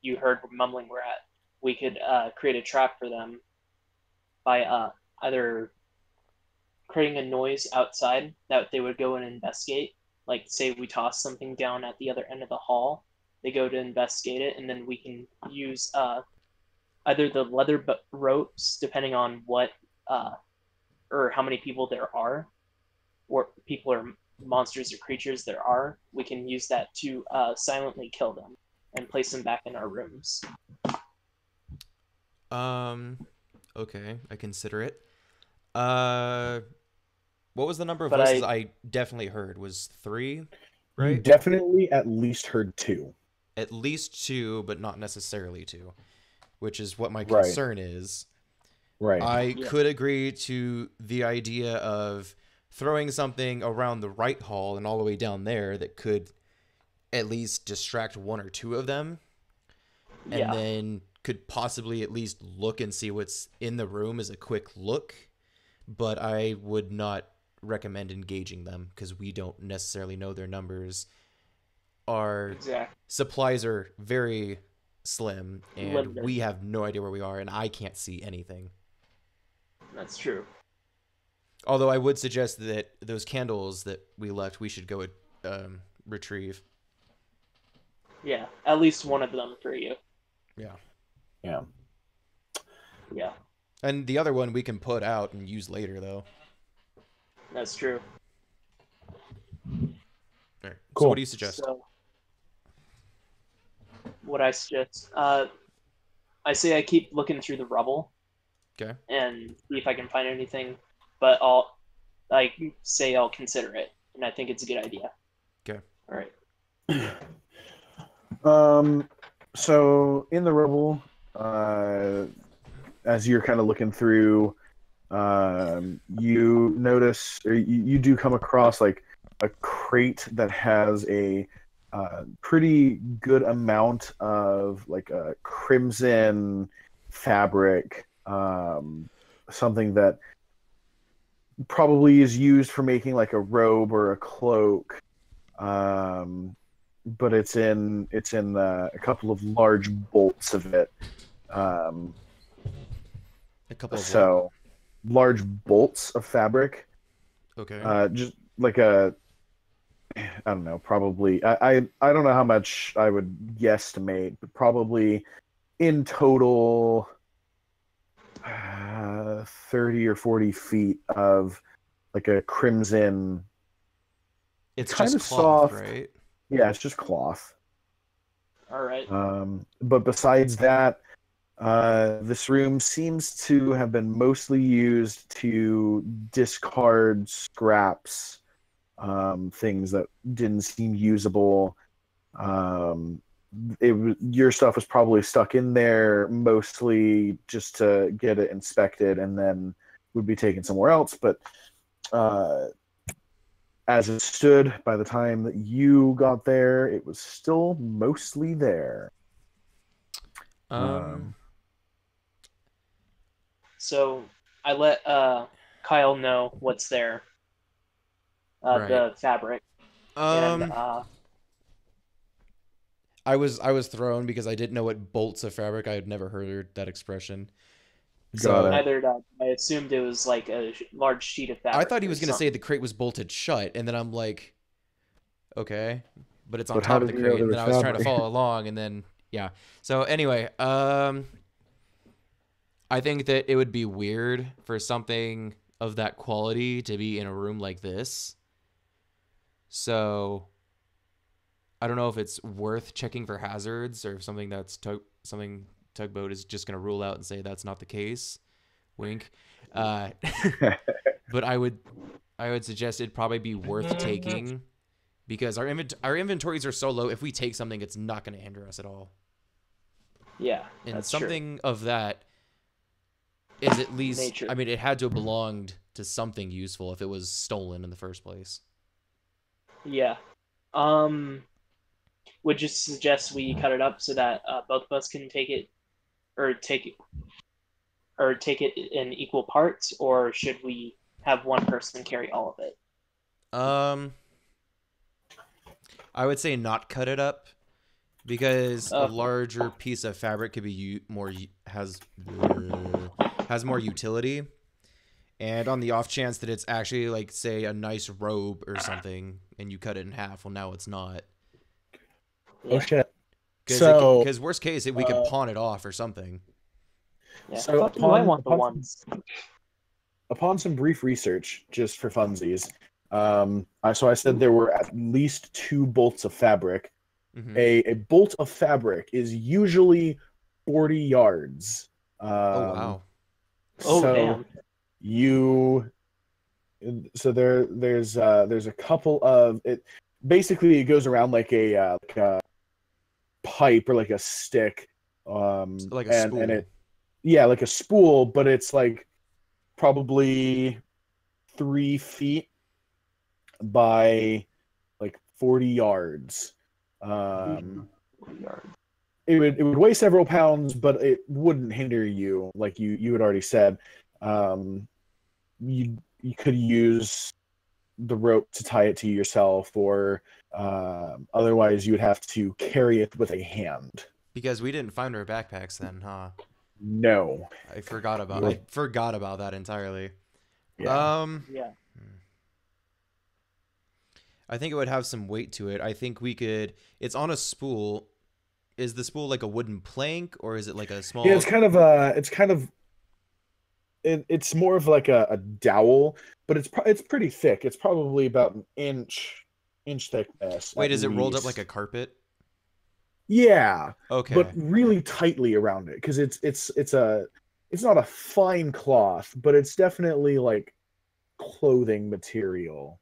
you heard mumbling were at, we could create a trap for them by either creating a noise outside that they would go and investigate. Like, say we toss something down at the other end of the hall, they go to investigate it, and then we can use either the leather ropes, depending on what or how many people there are, or people or monsters or creatures there are. We can use that to silently kill them and place them back in our rooms. Okay, I consider it. What was the number of But voices I definitely heard? Was 3, You right? definitely at least heard 2. At least 2, but not necessarily 2, which is what my Right. concern is. Right. I could agree to the idea of throwing something around the right hall and all the way down there that could at least distract 1 or 2 of them, and then could possibly at least look and see what's in the room as a quick look. But I would not recommend engaging them because we don't necessarily know their numbers. Our supplies are very slim, and we have no idea where we are, and I can't see anything. That's true. Although I would suggest that those candles that we left, we should go retrieve. Yeah, at least one of them for you. Yeah. Yeah. Yeah. And the other one we can put out and use later, though. That's true. All right. Cool. So what do you suggest? So, what I suggest, I say I keep looking through the rubble. Okay. And see if I can find anything, but I'll consider it, and I think it's a good idea. Okay. All right. So in the rubble, as you're kind of looking through, you notice, or you do come across like a crate that has a pretty good amount of like a crimson fabric, something that probably is used for making like a robe or a cloak. But it's in a couple of large bolts of it. A couple of large bolts of fabric. Okay. Just like I don't know, probably I don't know how much I would guesstimate, but probably in total 30 or 40 feet of like a crimson. It's kind just of cloth, soft, right? Yeah, it's just cloth. All right. But besides that, this room seems to have been mostly used to discard scraps, things that didn't seem usable. Your stuff was probably stuck in there mostly just to get it inspected and then would be taken somewhere else. But as it stood, by the time that you got there, it was still mostly there. So I let Kyle know what's there. Right. The fabric. And I was thrown because I didn't know what bolts of fabric. I had never heard that expression. Got it. Neither did I. I assumed it was like a large sheet of fabric. I thought he was going to say the crate was bolted shut, and then I'm like, okay, but it's on top of the crate, and then I was trying to follow along, and then yeah. So anyway, I think that it would be weird for something of that quality to be in a room like this. So I don't know if it's worth checking for hazards or if something Tugboat is just going to rule out and say that's not the case. Wink. But I would suggest it'd probably be worth taking because our inventories are so low. If we take something, it's not going to hinder us at all. Yeah, And that's something of that is at least nature. I mean, it had to have belonged to something useful if it was stolen in the first place. Yeah. Would you suggest we cut it up so that both of us can take it, or take it in equal parts, or should we have one person carry all of it? I would say not cut it up because a Okay. larger piece of fabric could be has more utility. And on the off chance that it's actually like, say, a nice robe or something, and you cut it in half, well, now it's not. Oh Yeah. shit. Because worst case, we could pawn it off or something. Yeah. So Fuck you, I want the ones. Upon some brief research, just for funsies, I said there were at least 2 bolts of fabric. Mm-hmm. A bolt of fabric is usually 40 yards. Oh wow! So Damn. there's a couple of it. Basically, it goes around like a pipe or like a stick, Like a spool. and it, yeah, like a spool, but it's like probably 3 feet by like 40 yards. It would weigh several pounds, but it wouldn't hinder you, like you had already said. You could use the rope to tie it to yourself, or otherwise you would have to carry it with a hand. Because we didn't find our backpacks then, huh? No, I forgot about that entirely. yeah. Yeah. I think it would have some weight to it. I think we could. It's on a spool. Is the spool like a wooden plank, or is it like a small? Yeah, it's more of like a dowel, but it's pretty thick. It's probably about an inch thickness. Wait, at is it rolled up least. like a carpet? Yeah, Okay. but really tightly around it, because it's not a fine cloth, but it's definitely like clothing material.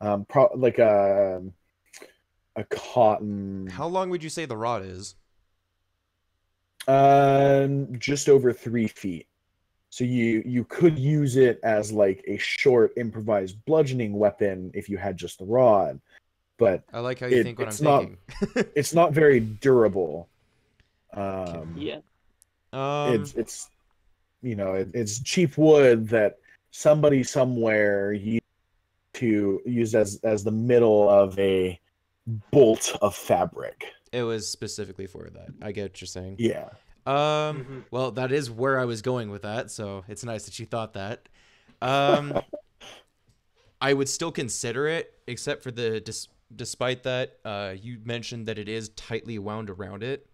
Like a cotton. How long would you say the rod is? Just over 3 feet. So you could use it as like a short improvised bludgeoning weapon if you had just the rod, but I like how you think what I'm thinking. It's not very durable. Yeah. It's it's cheap wood that somebody somewhere used to use as the middle of a bolt of fabric. It was specifically for that. I get what you're saying. Yeah. Well, that is where I was going with that, so it's nice that you thought that. I would still consider it, except for despite that, you mentioned that it is tightly wound around it.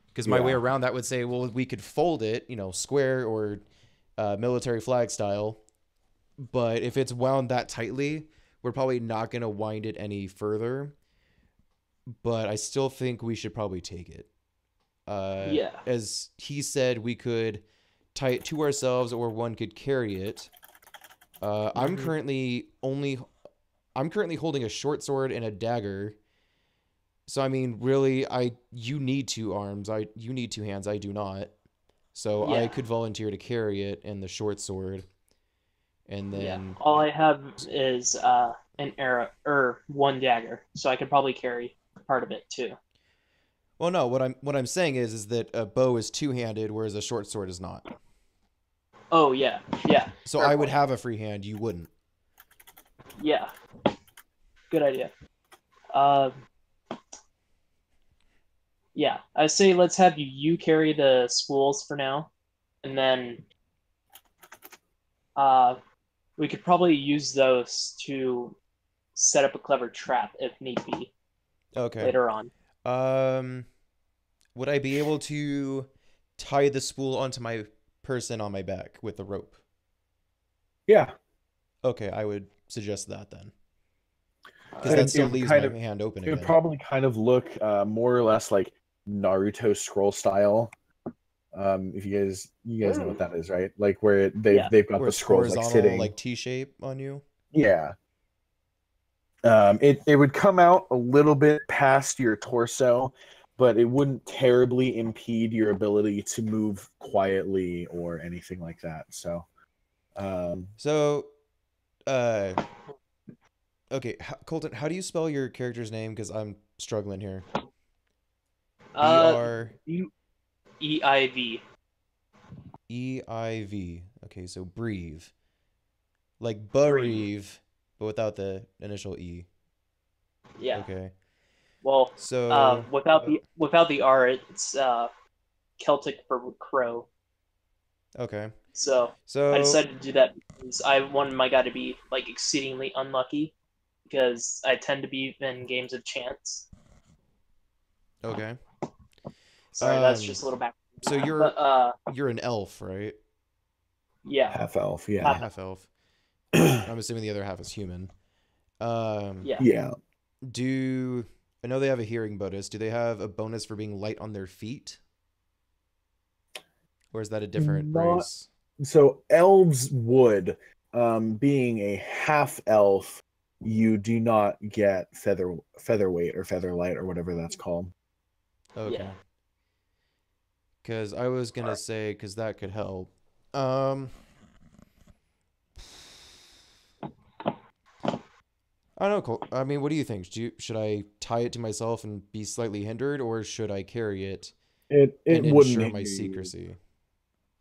Because my way around that would say, well, we could fold it, square or military flag style. But if it's wound that tightly, we're probably not going to wind it any further. But I still think we should probably take it. Yeah. As he said, we could tie it to ourselves, or one could carry it. I'm currently holding a short sword and a dagger. So I mean, really, you need 2 arms. You need 2 hands. I do not. So Yeah. I could volunteer to carry it and the short sword. And then all I have is an arrow or 1 dagger, so I could probably carry part of it too. Well, no, what I'm saying is that a bow is 2-handed, whereas a short sword is not. Oh yeah. So I would have a free hand. You wouldn't. Yeah. Good idea. Yeah, I say let's have you carry the spools for now, and then we could probably use those to set up a clever trap if need be. Okay. Later on. Would I be able to tie the spool onto my person on my back with the rope? Yeah. Okay, I would suggest that then, because that It, it still would leaves kind my of hand open it would again. probably kind of look more or less like Naruto scroll style. If you guys know what that is, right? Like where Yeah. they've got Where the it's scrolls like horizontal, sitting. like T shape on you. Yeah. It would come out a little bit past your torso, but it wouldn't terribly impede your ability to move quietly or anything like that. So, So, uh, okay, Colton, how do you spell your character's name? Because I'm struggling here. B Uh, R EIV. E I V. Okay, so breathe, like Breathe. bereave, but without the initial E. Yeah. Okay, Well, so without the R, it's Celtic for crow. okay, So I so decided to do that because I wanted my guy to be like exceedingly unlucky because I tend to be in games of chance. okay. Sorry, that's just a little back. So But you're an elf, right? yeah, half elf, yeah. half, Half elf. I'm assuming the other half is human. yeah. Yeah. Do I know they have a hearing bonus? Do they have a bonus for being light on their feet? Or is that a different Not race? so elves would, being a half elf, you do not get featherweight or featherlight or whatever that's called. Okay. Yeah. Because I was gonna say, because that could help. Um, I don't know. I mean, what do you think? Should I tie it to myself and be slightly hindered, or should I carry it It and wouldn't ensure my hinder you. secrecy?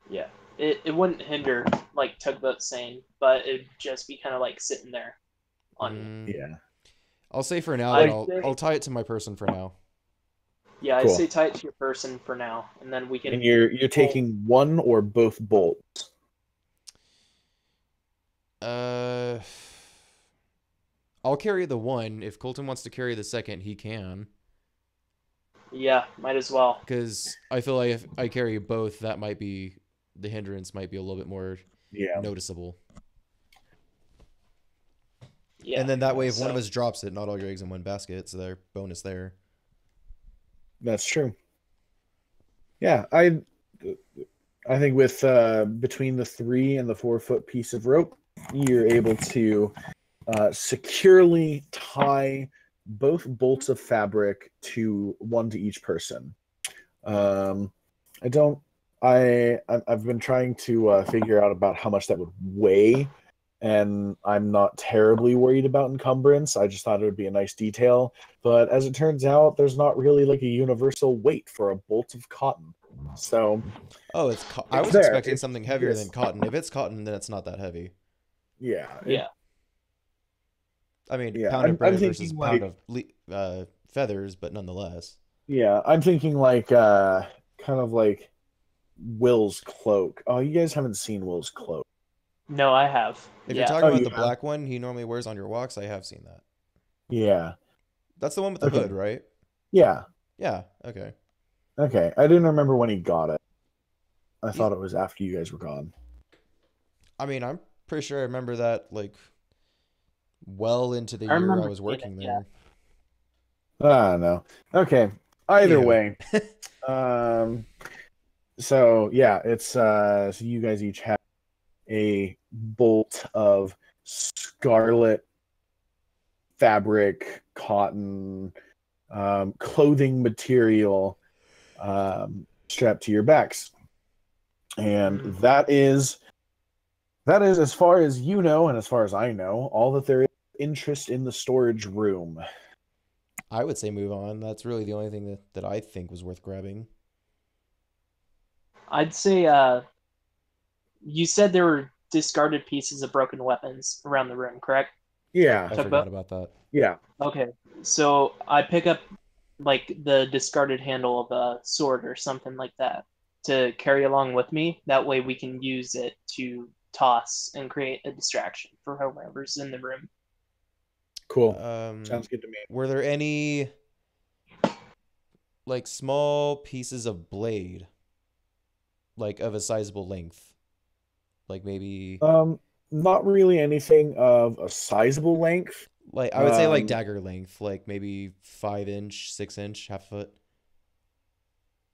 Yeah. It wouldn't hinder like Tugboat saying, but it'd just be kind of like sitting there on you. Mm, Yeah. I'll say for now that I'd I'll say, I'll tie it to my person for now. yeah, I'd Cool. say tie it to your person for now, and then we And can you're taking one or both bolts. Uh, I'll carry the one. If Colton wants to carry the second, he can. yeah, might as well. Because I feel like if I carry both, that might be the hindrance might be a little bit more Yeah. noticeable. Yeah. And then that way, if one of So us drops it, not all your eggs in one basket. So they're bonus there. That's true. Yeah, I think with between the 3 and the 4 foot piece of rope, you're able to securely tie both bolts of fabric to one to each person. Um, I don't. I've been trying to figure out about how much that would weigh, and I'm not terribly worried about encumbrance. I just thought it would be a nice detail. But as it turns out, there's not really like a universal weight for a bolt of cotton. So Oh, I it's was there. expecting something heavier than cotton. If it's cotton, then it's not that heavy. Yeah, yeah. I mean, yeah. pound of I'm bread versus thinking pound like of feathers, but nonetheless. yeah, I'm thinking like kind of like Will's cloak. Oh, you guys haven't seen Will's cloak. No, I have. If you're Yeah. talking Oh, about you the have? black one he normally wears on your walks, I have seen that. Yeah. That's the one with the Okay. hood, right? Yeah. Yeah. Okay. Okay. I didn't remember when he got it. I He's. thought it was after you guys were gone. I mean, I'm pretty sure I remember that like well into the I year I remember was seeing it, working yeah. there. I don't know. Okay. Either Anywho. way. Um so yeah, it's so you guys each have a bolt of scarlet fabric, cotton, clothing material strapped to your backs. And Mhm. that is as far as you know and as far as I know, all that there is interest in the storage room. I would say move on. That's really the only thing that I think was worth grabbing. I'd say you said there were discarded pieces of broken weapons around the room, correct? Yeah. I forgot Tugboat? about that. Yeah. Okay. So I pick up like the discarded handle of a sword or something like that to carry along with me. That way we can use it to toss and create a distraction for whoever's in the room. Cool. Sounds good to me. Were there any like small pieces of blade, like of a sizable length, like maybe Um Not really anything of a sizable length. Like I would say like Um, dagger length, like maybe 5 inch, 6 inch, half foot.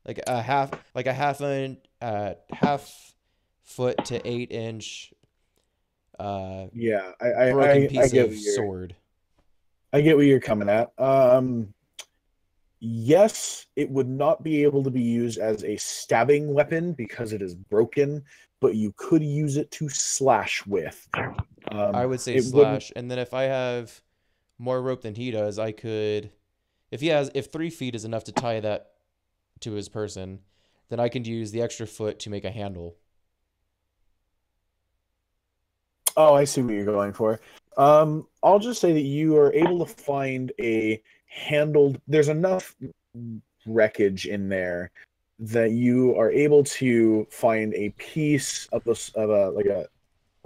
Like a half foot to 8 inch yeah, broken I piece get of what you're sword. I get where you're coming at. Yes, it would not be able to be used as a stabbing weapon because it is broken, but you could use it to slash with. I would say It wouldn't. slash, and then if I have more rope than he does, I could if 3 feet is enough to tie that to his person, then I can use the extra foot to make a handle. Oh, I see what you're going for. I'll just say that you are able to find a handled. There's enough wreckage in there that you are able to find a piece of a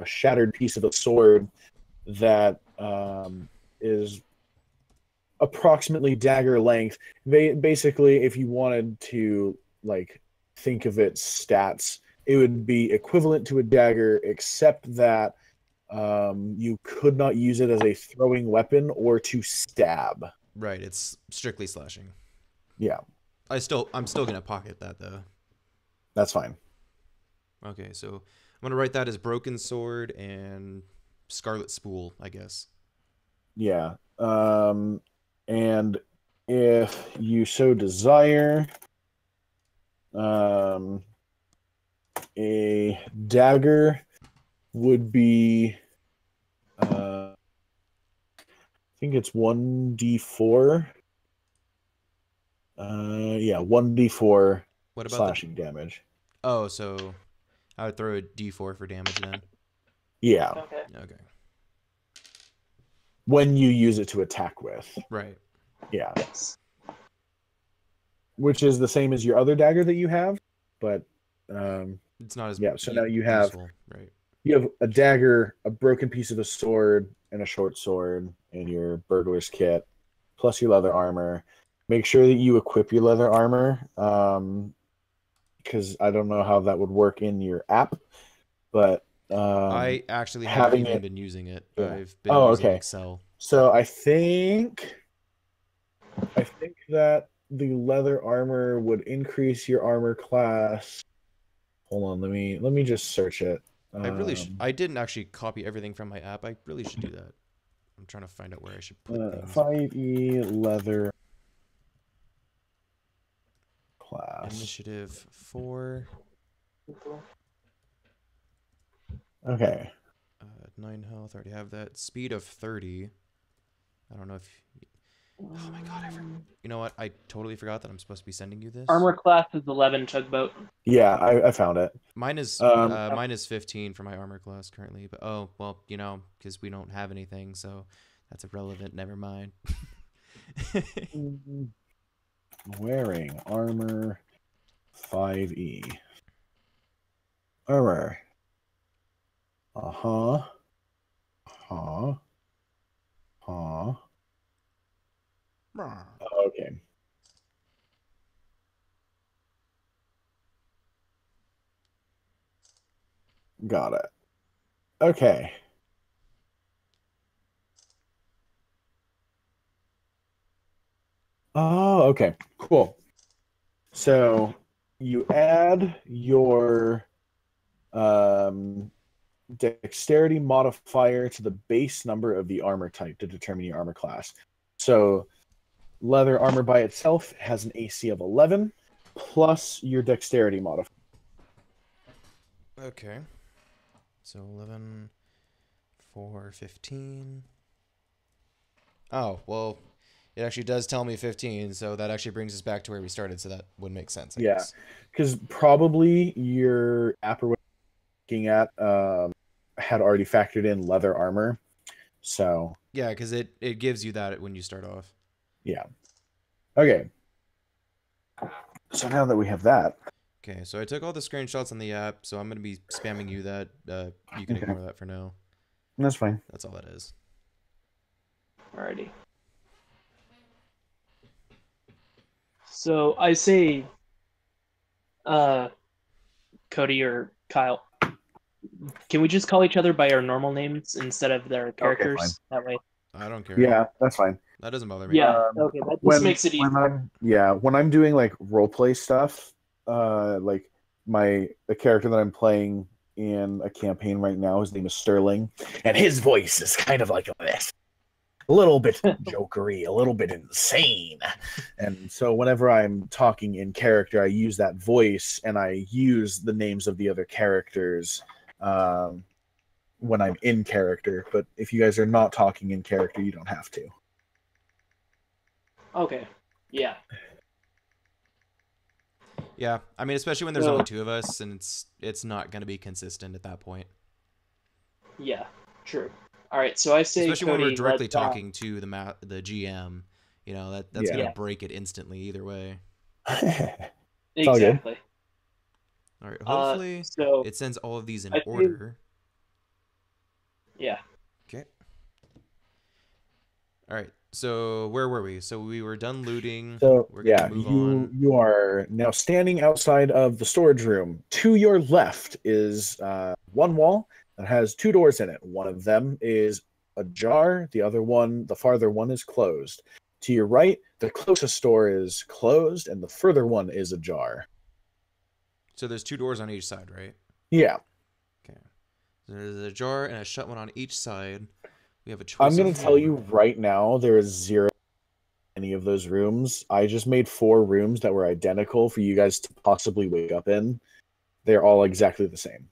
shattered piece of a sword that is approximately dagger length. Basically, if you wanted to like think of its stats, it would be equivalent to a dagger, except that you could not use it as a throwing weapon or to stab. Right, it's strictly slashing. Yeah, I'm still gonna pocket that though. that's fine. Okay, so I'm gonna write that as broken sword and scarlet spool, I guess. Yeah. And if you so desire, um, a dagger would be, I think it's 1d4. Yeah, 1d4 What about the? slashing damage. Oh, so I would throw a D4 for damage then. Yeah, Okay. Okay, when you use it to attack with. right. Yeah, Yes. which is the same as your other dagger that you have, but um, It's not as yeah. So now useful, right? you have a dagger, a broken piece of a sword, and a short sword in your burglar's kit, plus your leather armor. Make sure that you equip your leather armor, because I don't know how that would work in your app, but I actually haven't having even it, been using it. yeah. I've been Oh, using okay. Excel. So I think that the leather armor would increase your armor class. Hold on, let me just search it. I didn't actually copy everything from my app. I really should do that. I'm trying to find out where I should put things. 5e leather class. Initiative 4, Okay. 9 health. Already have that. Speed of 30. I don't know if. Oh my god! You know what? I totally forgot that I'm supposed to be sending you this. Armor class is 11 tugboat. Yeah, I found it. Um, Mine is 15 for my armor class currently. But oh well, you know, because we don't have anything, so that's irrelevant. Never mind. wearing armor 5e. Armor. Uh-huh. Huh. Huh. Okay. Got it. Okay. Oh, okay. Cool. So you add your um, dexterity modifier to the base number of the armor type to determine your armor class. So leather armor by itself has an AC of 11 plus your dexterity modifier. Okay. So 11, 4, 15. Oh, well, it actually does tell me 15, so that actually brings us back to where we started, so that would make sense, I Yeah, guess. because probably your app we're looking at had already factored in leather armor. So Yeah, because it gives you that when you start off. yeah. Okay. So now that we have that, Okay, so I took all the screenshots on the app, so I'm going to be spamming you that. You can okay, ignore that for now. that's fine. That's all that is. Alrighty. So I say, Cody or Kyle, Can we just call each other by our normal names instead of their fine. characters? That way. I don't care. Yeah, that's fine. That doesn't bother me. Yeah. Okay. That just makes it easy. When I'm doing like role play stuff, like the character that I'm playing in a campaign right now, his name is Sterling, and his voice is kind of like this. A little bit jokery, a little bit insane. And so whenever I'm talking in character, I use that voice and I use the names of the other characters when I'm in character. But if you guys are not talking in character, you don't have to. Okay. Yeah. Yeah, I mean, especially when there's only two of us, and it's not going to be consistent at that point. Yeah, true. All right, so I say, especially Cody, when we're directly talking to the GM, you know, that's going to break it instantly either way. Exactly. All right, hopefully it sends all of these in order. Yeah. Okay. All right. So where were we? So we were done looting. So we're gonna move on. You are now standing outside of the storage room. To your left is one wall that has two doors in it. One of them is ajar. The other one, the farther one, is closed. To your right, the closest door is closed, and the further one is ajar. So there's two doors on each side, right? Yeah. Okay. There's a jar and a shut one on each side. We have a choice. I'm going to tell you right now, there is 0 in any of those rooms. I just made 4 rooms that were identical for you guys to possibly wake up in. They're all exactly the same.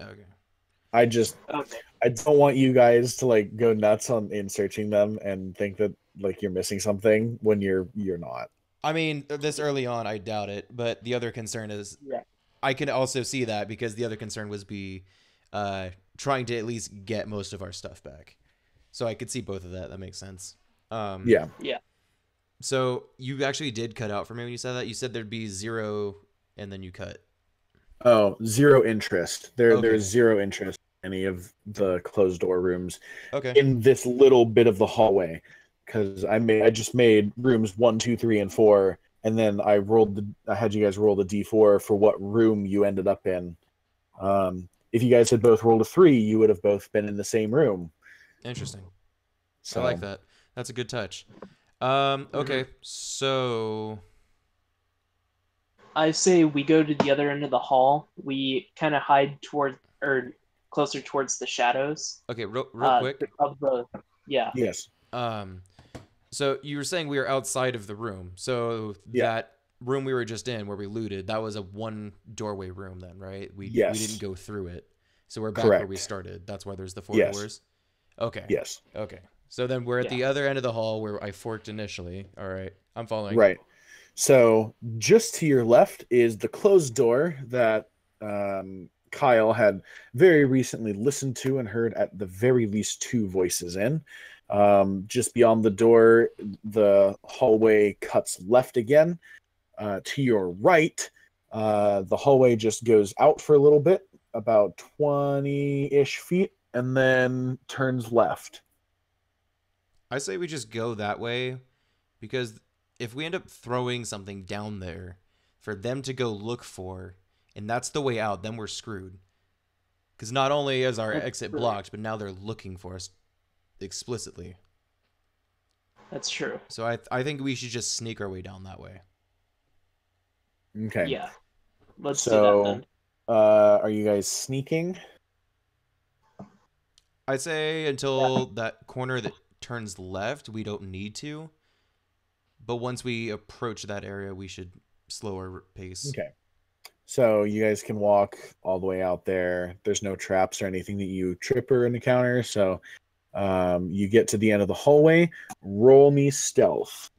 Okay. I don't want you guys to like go nuts in searching them and think that like you're missing something when you're not. I mean, this early on, I doubt it. But the other concern is, I can also see that because the other concern was trying to at least get most of our stuff back. So I could see both of that. That makes sense. Yeah. So you actually did cut out for me when you said that. You said there'd be 0 and then you cut. Oh, 0 interest. There's 0 interest in any of the closed door rooms. Okay. In this little bit of the hallway. Because I just made rooms 1, 2, 3, and 4, and then I had you guys roll the D4 for what room you ended up in. If you guys had both rolled a 3, you would have both been in the same room. Interesting. So, I like that. That's a good touch. Okay, so I say we go to the other end of the hall. We kind of hide closer towards the shadows. Okay, real quick. Yes. So you were saying we were outside of the room. So that room we were just in where we looted, that was a 1 doorway room then, right? We didn't go through it. So we're back where we started. That's why there's the 4 doors. Okay. Yes. Okay. So then we're at the other end of the hall where I forked initially. All right. I'm following. Right. So just to your left is the closed door that Kyle had very recently listened to and heard at the very least 2 voices in. Just beyond the door, the hallway cuts left again. To your right, the hallway just goes out for a little bit, about 20-ish feet, and then turns left. I say we just go that way, because if we end up throwing something down there for them to go look for, and that's the way out, then we're screwed. Because not only is our exit blocked, but now they're looking for us explicitly. That's true. So I think we should just sneak our way down that way. Okay. Yeah. Let's do that then. Are you guys sneaking? I'd say until that corner that turns left, we don't need to. But once we approach that area, we should slow our pace. Okay. So you guys can walk all the way out there. There's no traps or anything that you trip or encounter. So you get to the end of the hallway. Roll me stealth,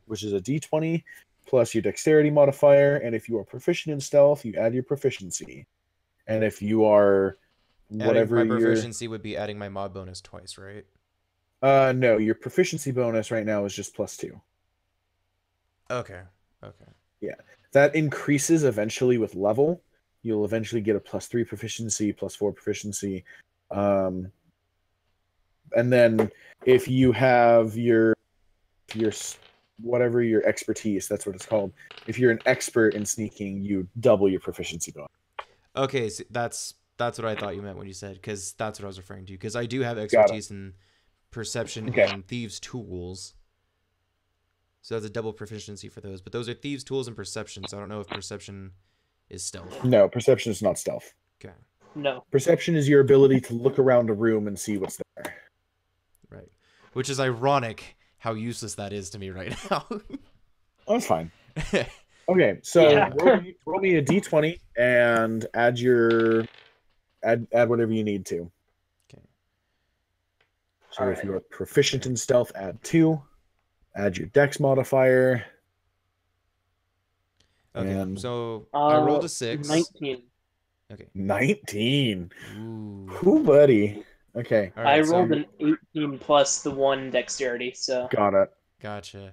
which is a d20 plus your dexterity modifier. And if you are proficient in stealth, you add your proficiency. And if you are whatever my proficiency would be adding my mod bonus twice, right? No, your proficiency bonus right now is just +2. Okay. Yeah. That increases eventually with level. You'll eventually get a +3 proficiency, +4 proficiency. And then if you have your whatever your expertise, that's what it's called. If you're an expert in sneaking, you double your proficiency bonus. Okay, so that's what I thought you meant when you said, because that's what I was referring to. Because I do have Got it. expertise in perception Okay. and thieves' tools, so that's a double proficiency for those. But those are thieves' tools and perception, so I don't know if perception is stealth. No, perception is not stealth. Okay, No. Perception is your ability to look around a room and see what's there. right. Which is ironic how useless that is to me right now. Oh, that's fine. Okay, so Yeah. roll me a d20 and add whatever you need to. Okay. So All if right. you are proficient in stealth, add 2. Add your dex modifier. Okay, And so I rolled a 6. 19. Okay. 19. Ooh. Who, buddy? Okay, All I right, rolled so an 18 plus the 1 dexterity, so got it. gotcha.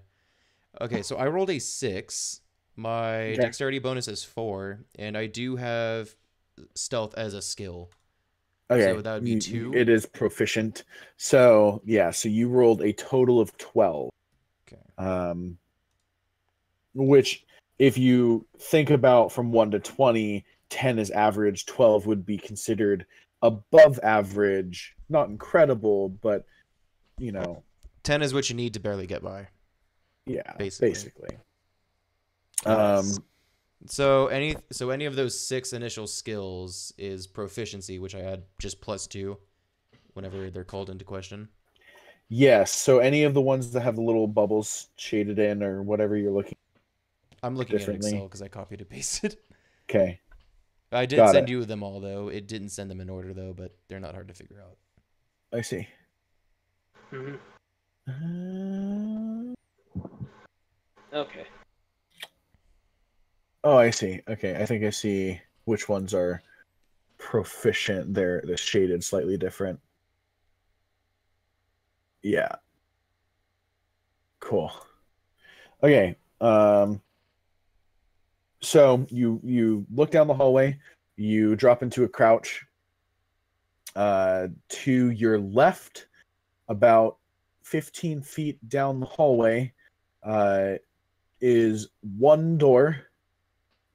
Okay, so I rolled a 6. My Okay. dexterity bonus is 4, and I do have stealth as a skill. Okay, So that would be 2. It is proficient. So yeah, so you rolled a total of 12. Okay. Which, if you think about from 1 to 20, 10 is average, 12 would be considered above average. Not incredible, but 10 is what you need to barely get by. yeah, Basically. Um, So any of those 6 initial skills is proficiency, which I add just +2 whenever they're called into question. yes. So any of the ones that have the little bubbles shaded in or whatever you're looking I'm looking at differently. Excel because I copied and pasted. Okay, I did Got send it. you them all though. It didn't send them in order though, but they're not hard to figure out. I see. mhm. Okay. Oh, I see. Okay, I think I see which ones are proficient. They're shaded slightly different. Yeah. Cool. Okay. So you look down the hallway, you drop into a crouch. To your left, about 15 feet down the hallway, is one door,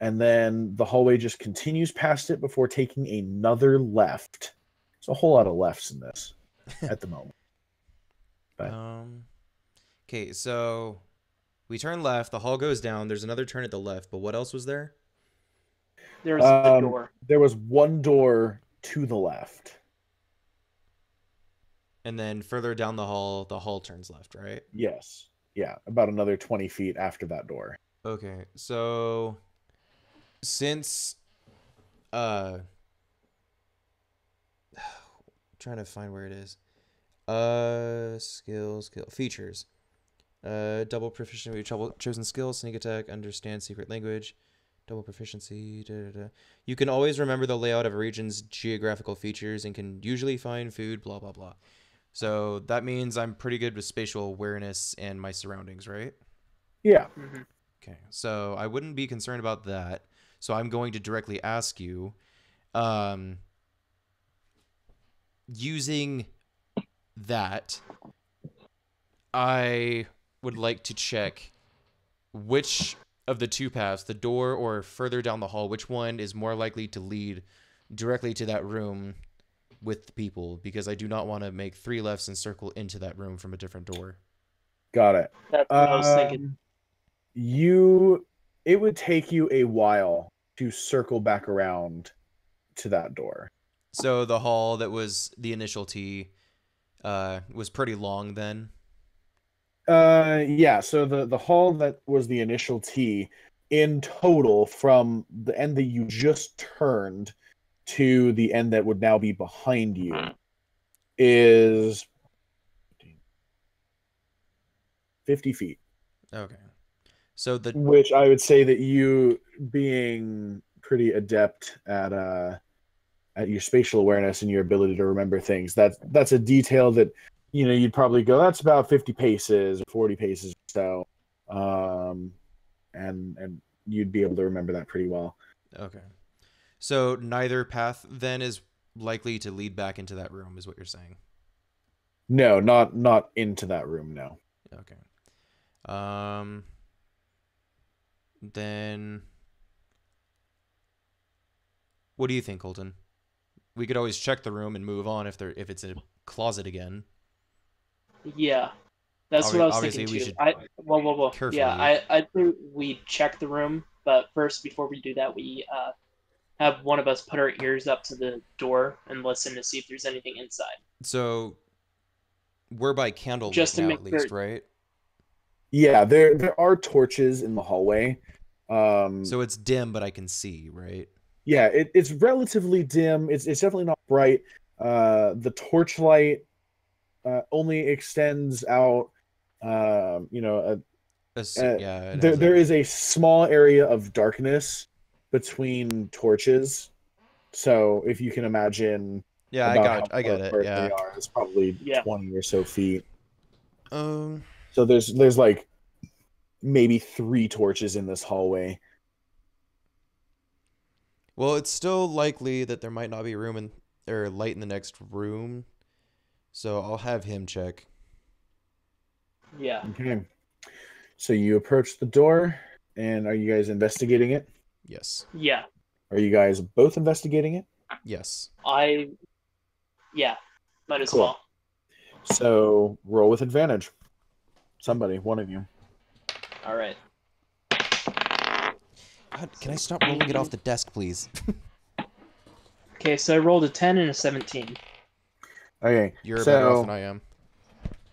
and then the hallway just continues past it before taking another left. There's a whole lot of lefts in this at the moment. But Okay, so we turn left, the hall goes down, there's another turn at the left, but what else was there? There's a door. there was one door to the left. And then further down the hall turns left, right? Yes. Yeah, about another 20 feet after that door. Okay, so since trying to find where it is. Skill features. Double proficiency with chosen skills, sneak attack, understand secret language, double proficiency. You can always remember the layout of a region's geographical features and can usually find food. Blah blah blah. So that means I'm pretty good with spatial awareness and my surroundings, right? Yeah. Mhm. Okay, so I wouldn't be concerned about that. So I'm going to directly ask you, using that, I would like to check which of the two paths, the door or further down the hall, which one is more likely to lead directly to that room with the people, because I do not want to make 3 lefts and circle into that room from a different door. Got it. That's what I was thinking. It would take you a while to circle back around to that door. So the hall that was the initial T was pretty long then. Yeah, so the hall that was the initial T, in total, from the end that you just turned to the end that would now be behind you, is 50 feet. Okay. So Which I would say that you, being pretty adept at your spatial awareness and your ability to remember things, that's a detail that you'd probably go, that's about 50 paces or 40 paces or so, and you'd be able to remember that pretty well. Okay. So neither path then is likely to lead back into that room, is what you're saying? No, not into that room. No. Okay. Then What do you think, Colton? We could always check the room and move on if it's a closet again. Yeah, that's what I was Obviously, thinking we too. should Well. carefully. Yeah, I think we check the room, but first, before we do that, we have one of us put our ears up to the door and listen to see if there's anything inside. So we're by candlelit Just to now, make at least, sure. right? Yeah, there are torches in the hallway. So it's dim, but I can see, right? Yeah, it's relatively dim. It's definitely not bright. The torchlight only extends out. Yeah, There is a small area of darkness between torches. So if you can imagine, yeah, about I how get far it. apart Yeah. they are, it's probably 20 or so feet. So there's like maybe 3 torches in this hallway. Well, it's still likely that there might not be light in the next room, so I'll have him check. Yeah. Okay. So you approach the door, and are you guys investigating it? Yes. Yeah. Are you guys both investigating it? Yes. Yeah, might as Cool. well. So roll with advantage. Somebody, one of you. All right. God, can I stop rolling it off the desk, please? Okay, so I rolled a 10 and a 17. Okay. You're better off than I am.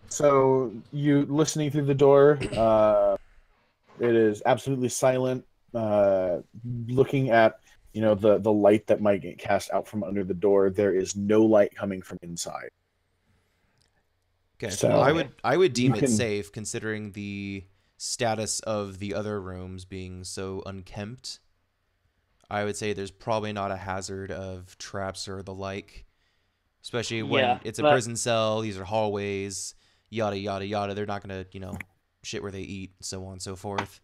So you listening through the door, it is absolutely silent. Looking at the light that might get cast out from under the door, there is no light coming from inside. Okay, So I would deem it safe considering the status of the other rooms being so unkempt. I would say there's probably not a hazard of traps or the like, especially when it's a prison cell. These are hallways, yada yada yada. They're not gonna shit where they eat, so on and so forth.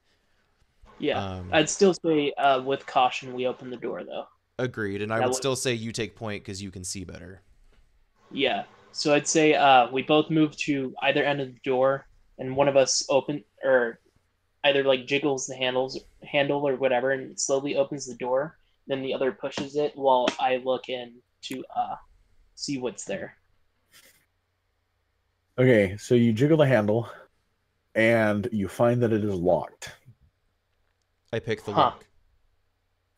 Yeah, I'd still say with caution we open the door though. Agreed, and I would still say you take point because you can see better. Yeah, so I'd say we both move to either end of the door, and one of us either like jiggles the handle or whatever, and slowly opens the door. Then the other pushes it while I look in to see what's there. Okay, so you jiggle the handle, and you find that it is locked. I pick the lock.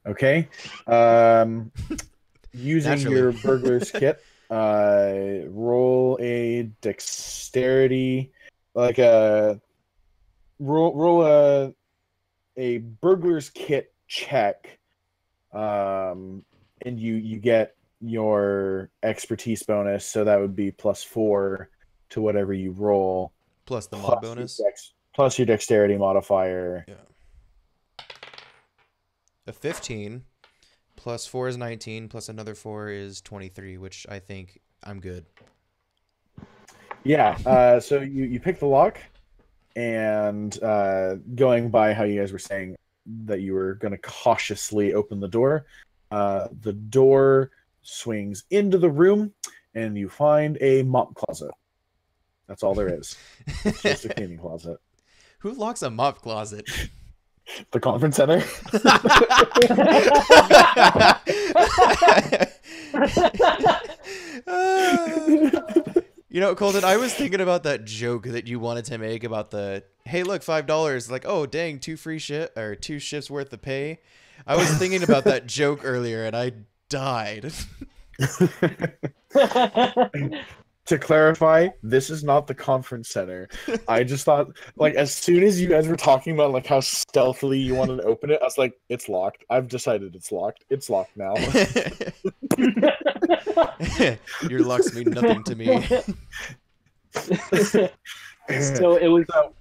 Okay. Using your burglar's kit, roll a dexterity, like roll a burglar's kit check, and you get your expertise bonus, so that would be +4 to whatever you roll, plus the mod bonus, plus your dexterity modifier. Yeah. A 15 plus 4 is 19 plus another 4 is 23, which I think I'm good. Yeah. So you pick the lock, and going by how you guys were saying that you were going to cautiously open the door swings into the room, and you find a mop closet. That's all there is. It's just a cleaning closet. Who locks a mop closet? The conference center. Colton, I was thinking about that joke that you wanted to make about the, hey, look, $5. Like, oh, dang, 2 shifts worth of pay. I was thinking about that joke earlier, and I died. To clarify, this is not the conference center. I just thought, like, as soon as you guys were talking about like how stealthily you wanted to open it, I was like, it's locked. I've decided it's locked. It's locked now. Your locks mean nothing to me. So it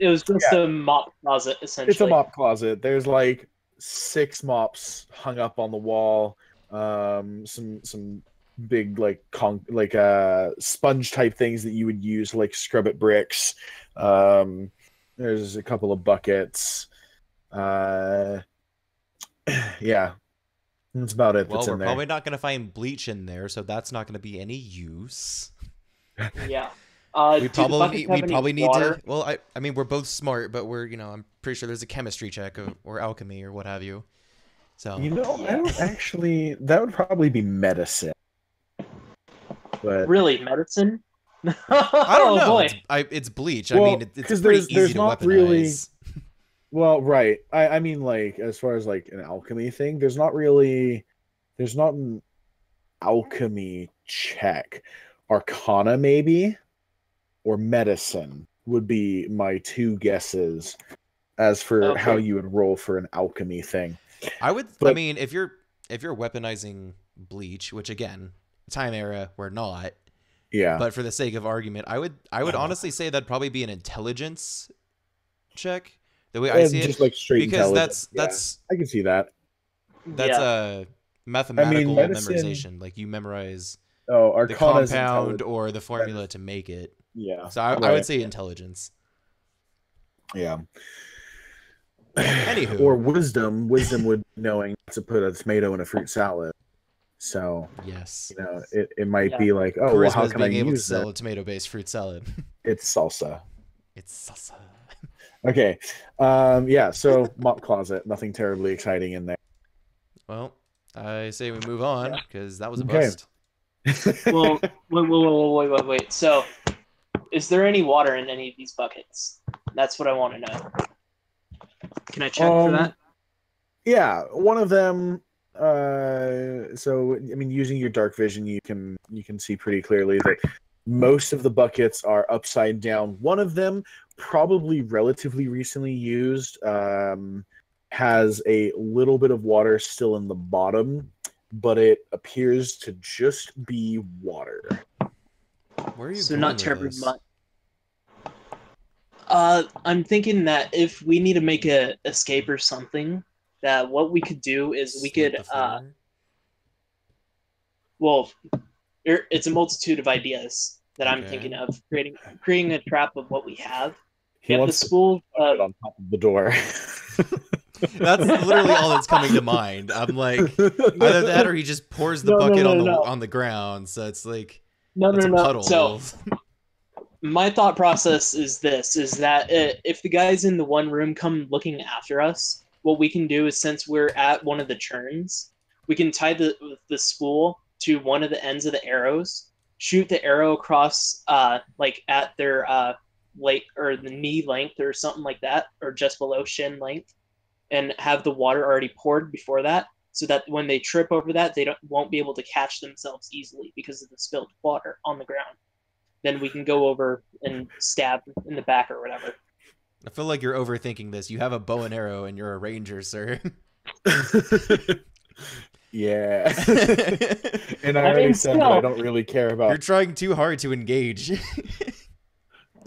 was just a mop closet, essentially. It's a mop closet. There's like 6 mops hung up on the wall. Some big sponge type things that you would use to like scrub at bricks. There's a couple of buckets. Yeah, that's about it. Well, we're probably not going to find bleach in there, so that's not going to be any use. Yeah. We probably need to. Well, I mean, we're both smart, but I'm pretty sure there's a chemistry check or alchemy or what have you. So I don't actually. That would probably be medicine. But Really, medicine? I Oh don't know. boy. It's bleach. Well, I mean, it's 'cause pretty there's easy to not weaponize. really- well, right. I mean, like as far as like an alchemy thing, there's not an alchemy check. Arcana maybe, or medicine would be my two guesses as for how Okay. you would roll for an alchemy thing. I But- mean, if you're weaponizing bleach, which again, time era, we're not. Yeah. But for the sake of argument, I would honestly say that'd probably be an intelligence check. The way I see it, just like straight because intelligence. that's I can see that. a mathematical medicine- memorization. Like you memorize Oh, the Arcana is compound intelligence. or the formula to make it. Yeah. So I right. would say intelligence. Yeah. Anywho. Or wisdom. Wisdom would knowing to put a tomato in a fruit salad. So Yes. it might Yeah. be like, oh, well, Charisma how is can I being able to use sell that? a tomato-based fruit salad. It's salsa. It's salsa. Okay. Yeah. So mop closet. Nothing terribly exciting in there. Well, I say we move on because that was a Okay. bust. Well, wait. So, is there any water in any of these buckets? That's what I want to know. Can I check for that? Yeah, one of them. So I mean, using your dark vision, you can see pretty clearly that most of the buckets are upside down. One of them, probably relatively recently used, has a little bit of water still in the bottom, but it appears to just be water. Where are you So going not with terribly this? much. I'm thinking that if we need to make a escape or something, that what we could do is we Slit could the floor? well, it's a multitude of ideas that I'm Okay. thinking of creating a trap of what we have. He Get the wants to spool. put it on top of the door. That's literally all that's coming to mind. I'm like, either that or he just pours the No, bucket no. on the ground. So it's like No. it's a puddle. So my thought process is this: is that if the guys in the one room come looking after us, what we can do is, since we're at one of the churns, we can tie the spool to one of the ends of the arrows, shoot the arrow across, like at their leg or the knee length or something like that, or just below shin length, and have the water already poured before that, so that when they trip over that, they won't be able to catch themselves easily because of the spilled water on the ground. Then we can go over and stab in the back or whatever. I feel like you're overthinking this. You have a bow and arrow and you're a ranger, sir. Yeah. And I I already mean, said that I don't really care about. You're trying too hard to engage.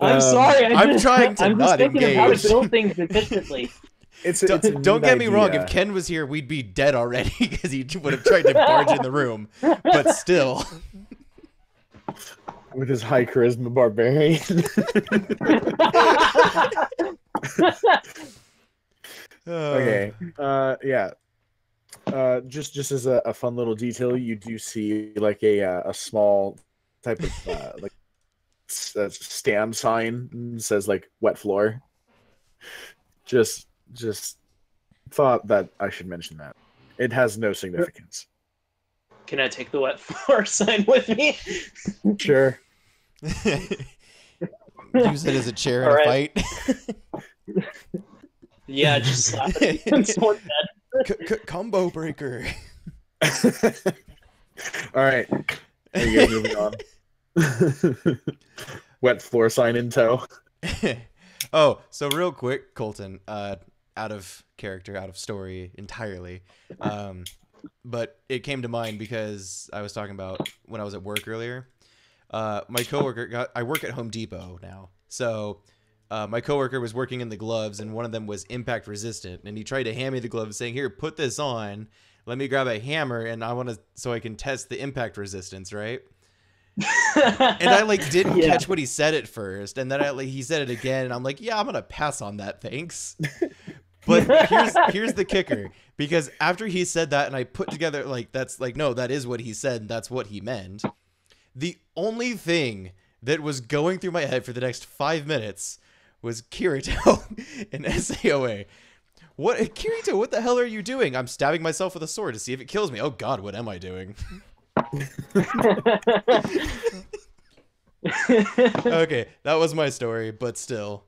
I'm sorry. I'm trying to I'm not just thinking of how to engage. build things efficiently. It's Don't get me wrong. If Ken was here, we'd be dead already because he would have tried to barge in the room. But still. with his high charisma barbarian. Okay. Yeah. Just as a fun little detail, you do see like a small type of like stand sign that says like wet floor. Just thought that I should mention that. It has no significance. Can I take the wet floor sign with me? Sure. Use it as a chair in a Alright. fight. Yeah, just slap it against someone's head. Combo breaker. All right. Are you guys moving on? Wet floor sign in tow. Oh, so real quick, Colton, out of character, out of story entirely. But it came to mind because I was talking about when I was at work earlier. My coworker I work at Home Depot now. So my coworker was working in the gloves and one of them was impact resistant. And he tried to hand me the gloves saying, "Here, put this on. Let me grab a hammer and so I can test the impact resistance, right?" And I like didn't catch what he said at first, and then he said it again, and I'm like, "Yeah, I'm gonna pass on that, thanks." But here's the kicker, because after he said that, and I put together no, that is what he said, and that's what he meant. The only thing that was going through my head for the next 5 minutes was Kirito and SAOA. What, Kirito, what the hell are you doing? I'm stabbing myself with a sword to see if it kills me. Oh god, what am I doing? Okay, that was my story, but still.